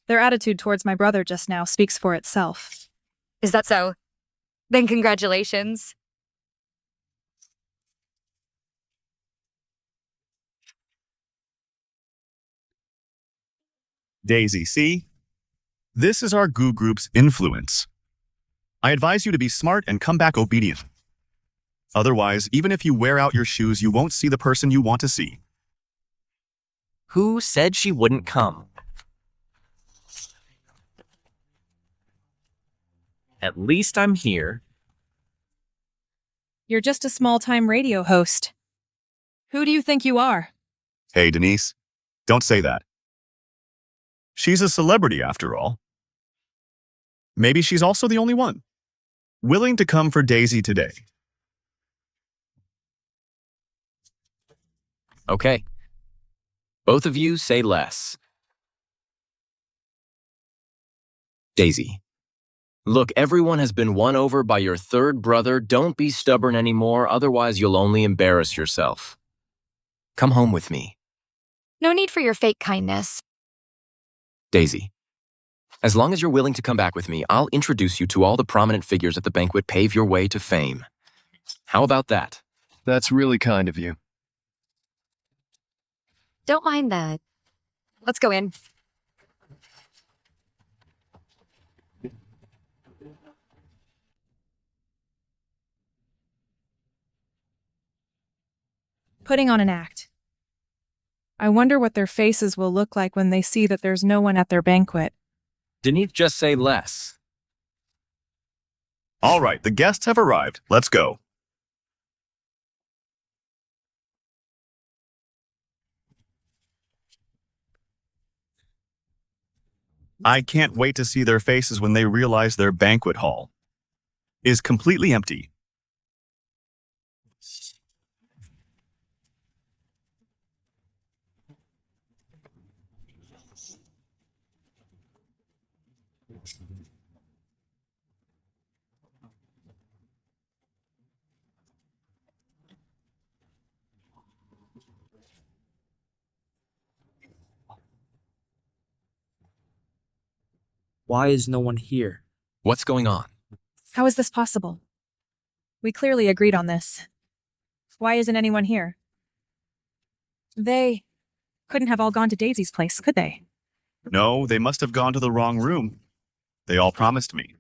Their attitude towards my brother just now speaks for itself. Is that so? Then congratulations. Daisy, see? This is our goo group's influence. I advise you to be smart and come back obedient. Otherwise, even if you wear out your shoes, you won't see the person you want to see. Who said she wouldn't come? At least I'm here. You're just a small-time radio host. Who do you think you are? Hey, Denise, don't say that. She's a celebrity after all. Maybe she's also the only one willing to come for Daisy today. Okay. Both of you say less. Daisy. Look, everyone has been won over by your third brother. Don't be stubborn anymore, otherwise you'll only embarrass yourself. Come home with me. No need for your fake kindness. Daisy. As long as you're willing to come back with me, I'll introduce you to all the prominent figures at the banquet, pave your way to fame. How about that? That's really kind of you. Don't mind that. Let's go in. Putting on an act. I wonder what their faces will look like when they see that there's no one at their banquet. Denise, just say less. All right, the guests have arrived. Let's go. I can't wait to see their faces when they realize their banquet hall is completely empty. Why is no one here? What's going on? How is this possible? We clearly agreed on this. Why isn't anyone here? They couldn't have all gone to Daisy's place, could they? No, they must have gone to the wrong room. They all promised me.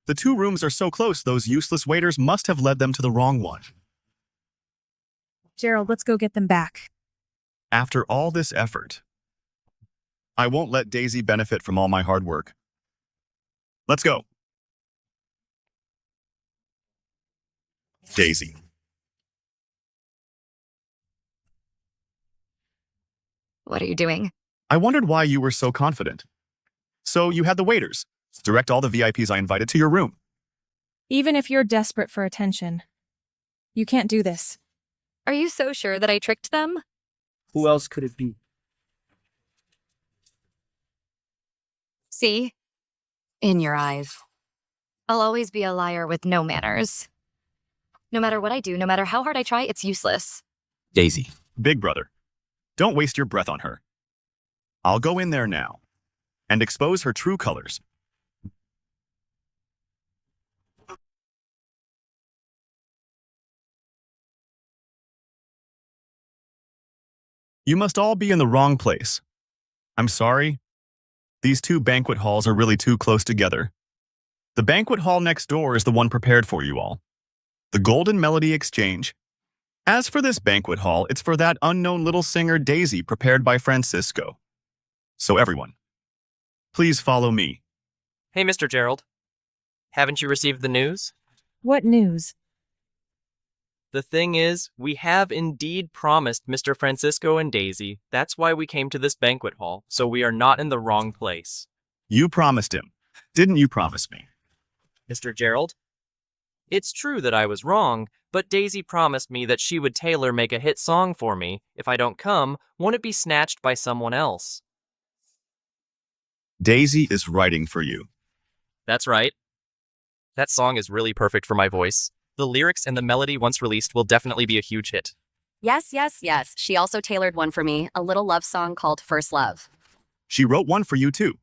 The two rooms are so close, those useless waiters must have led them to the wrong one. Gerald, let's go get them back. After all this effort, I won't let Daisy benefit from all my hard work. Let's go. Daisy. What are you doing? I wondered why you were so confident. So you had the waiters direct all the VIPs I invited to your room. Even if you're desperate for attention, you can't do this. Are you so sure that I tricked them? Who else could it be? See? In your eyes. I'll always be a liar with no manners. No matter what I do, no matter how hard I try, it's useless. Daisy. Big brother, don't waste your breath on her. I'll go in there now and expose her true colors. You must all be in the wrong place. I'm sorry. These two banquet halls are really too close together. The banquet hall next door is the one prepared for you all. The Golden Melody Exchange. As for this banquet hall, it's for that unknown little singer Daisy, prepared by Francisco. So everyone, please follow me. Hey, Mr. Gerald. Haven't you received the news? What news? The thing is, we have indeed promised Mr. Francisco and Daisy. That's why we came to this banquet hall, so we are not in the wrong place. You promised him. Didn't you promise me? Mr. Gerald? It's true that I was wrong, but Daisy promised me that she would Taylor make a hit song for me. If I don't come, won't it be snatched by someone else? Daisy is writing for you. That's right. That song is really perfect for my voice. The lyrics and the melody once released will definitely be a huge hit. Yes, yes, yes. She also tailored one for me, a little love song called First Love. She wrote one for you too.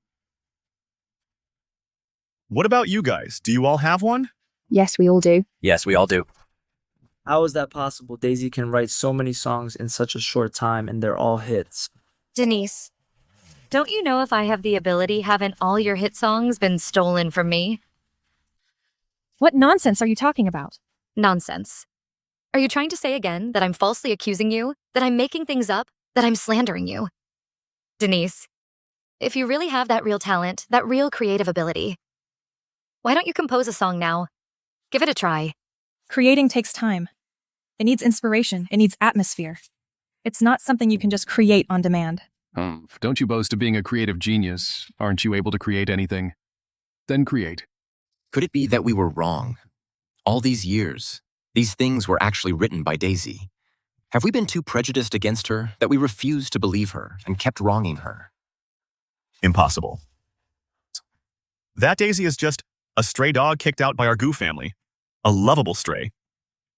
What about you guys? Do you all have one? Yes, we all do. Yes, we all do. How is that possible? Daisy can write so many songs in such a short time and they're all hits. Denise, don't you know if I have the ability, haven't all your hit songs been stolen from me? What nonsense are you talking about? Nonsense. Are you trying to say again that I'm falsely accusing you, that I'm making things up, that I'm slandering you? Denise, if you really have that real talent, that real creative ability, why don't you compose a song now? Give it a try. Creating takes time. It needs inspiration. It needs atmosphere. It's not something you can just create on demand. Don't you boast of being a creative genius? Aren't you able to create anything? Then create. Could it be that we were wrong? All these years, these things were actually written by Daisy. Have we been too prejudiced against her that we refused to believe her and kept wronging her? Impossible. That Daisy is just a stray dog kicked out by our Goo family. A lovable stray.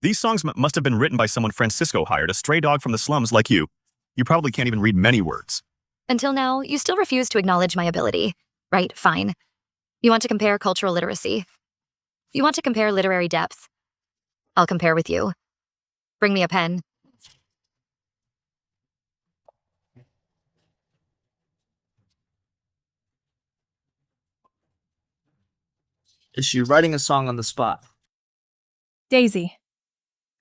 These songs must have been written by someone Francisco hired, a stray dog from the slums like you. You probably can't even read many words. Until now, you still refuse to acknowledge my ability. Right, fine. You want to compare cultural literacy. You want to compare literary depth. I'll compare with you. Bring me a pen. Is she writing a song on the spot? Daisy,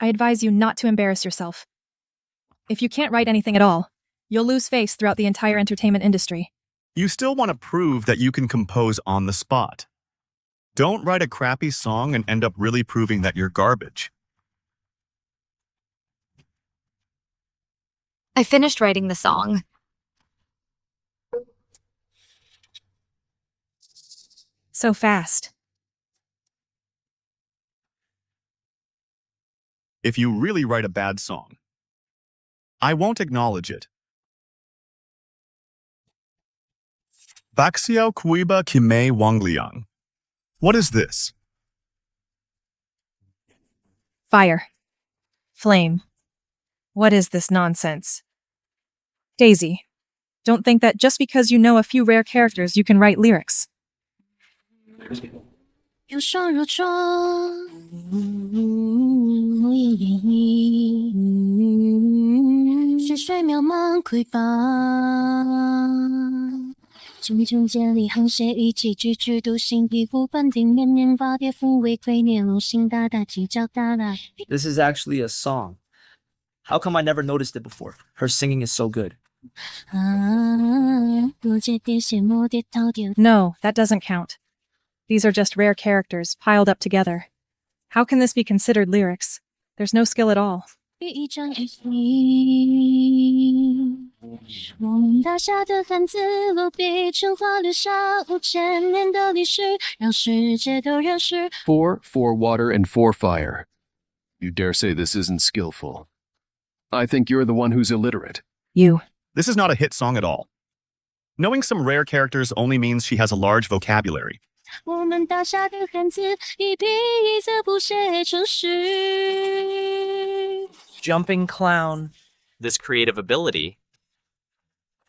I advise you not to embarrass yourself. If you can't write anything at all, you'll lose face throughout the entire entertainment industry. You still want to prove that you can compose on the spot. Don't write a crappy song and end up really proving that you're garbage. I finished writing the song. So fast. If you really write a bad song, I won't acknowledge it. Baxiao Kuiba Kime Wangliang. What is this? Fire. Flame. What is this nonsense? Daisy, don't think that just because you know a few rare characters you can write lyrics. 有双若窗，无言言语，水水渺茫窥访。炯炯千里航斜一起句句读心醍醐半定绵绵化蝶复为亏念龙心大大犄角大大。 This is actually a song. How come I never noticed it before? Her singing is so good. No, that doesn't count. These are just rare characters piled up together. How can this be considered lyrics? There's no skill at all. 一张一心，我们大厦的汉字落笔成画，留下5000年的历史，让世界都认识。 4 for water and 4 fire. You dare say this isn't skillful. I think you're the one who's illiterate. You. This is not a hit song at all. Knowing some rare characters only means she has a large vocabulary. 我们大厦的汉字一笔一字谱写成诗。 Jumping clown. This creative ability.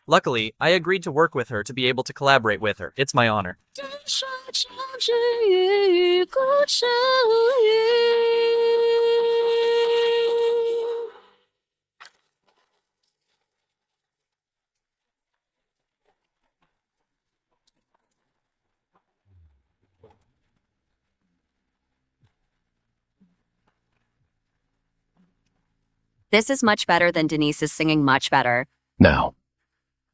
Luckily, I agreed to work with her to be able to collaborate with her. It's my honor. 传说中之语，古之语。 This is much better than Denise is singing much better. Now,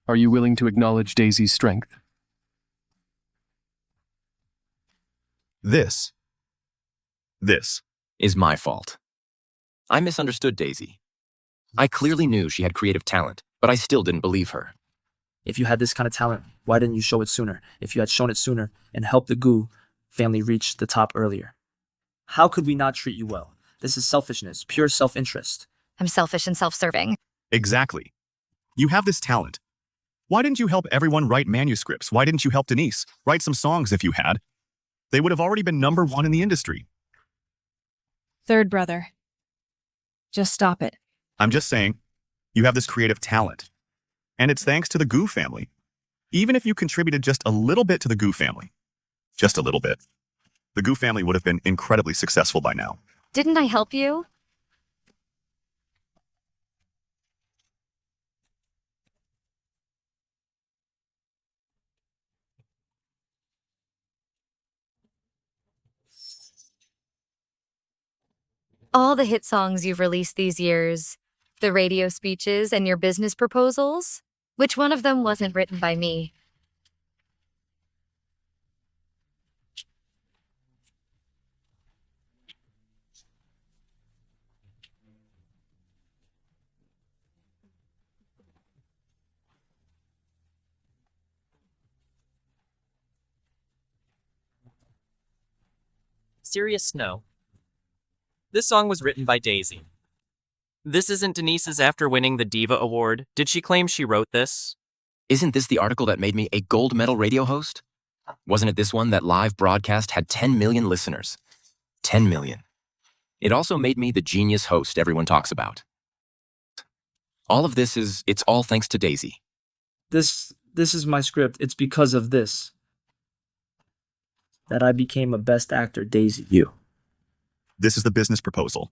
are you willing to acknowledge Daisy's strength? This is my fault. I misunderstood Daisy. I clearly knew she had creative talent, but I still didn't believe her. If you had this kind of talent, why didn't you show it sooner? If you had shown it sooner and helped the Goo family reach the top earlier. How could we not treat you well? This is selfishness, pure self-interest. I'm selfish and self-serving. Exactly. You have this talent. Why didn't you help everyone write manuscripts? Why didn't you help Denise write some songs if you had? They would have already been #1 in the industry. Third brother. Just stop it. I'm just saying, you have this creative talent. And it's thanks to the Goo family. Even if you contributed just a little bit to the Goo family, just a little bit, the Goo family would have been incredibly successful by now. Didn't I help you? All the hit songs you've released these years, the radio speeches and your business proposals, which one of them wasn't written by me? Serious no. This song was written by Daisy. This isn't Denise's after winning the Diva Award. Did she claim she wrote this? Isn't this the article that made me a gold medal radio host? Wasn't it this one that live broadcast had 10 million listeners? 10 million. It also made me the genius host everyone talks about. All of this it's all thanks to Daisy. This is my script. It's because of this that I became a best actor, Daisy. You. This is the business proposal.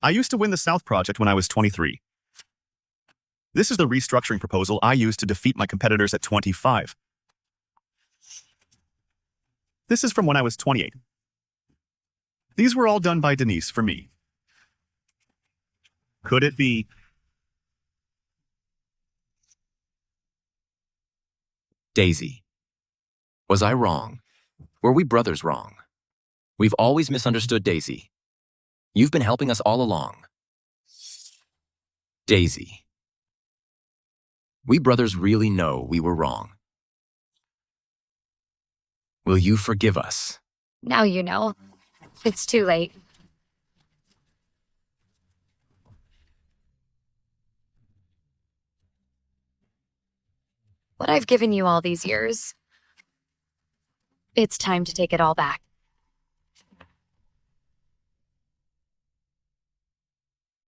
I used to win the South Project when I was 23. This is the restructuring proposal I used to defeat my competitors at 25. This is from when I was 28. These were all done by Denise for me. Could it be? Daisy. Was I wrong? Were we brothers wrong? We've always misunderstood Daisy. You've been helping us all along. Daisy. We brothers really know we were wrong. Will you forgive us? Now you know. It's too late. What I've given you all these years, it's time to take it all back.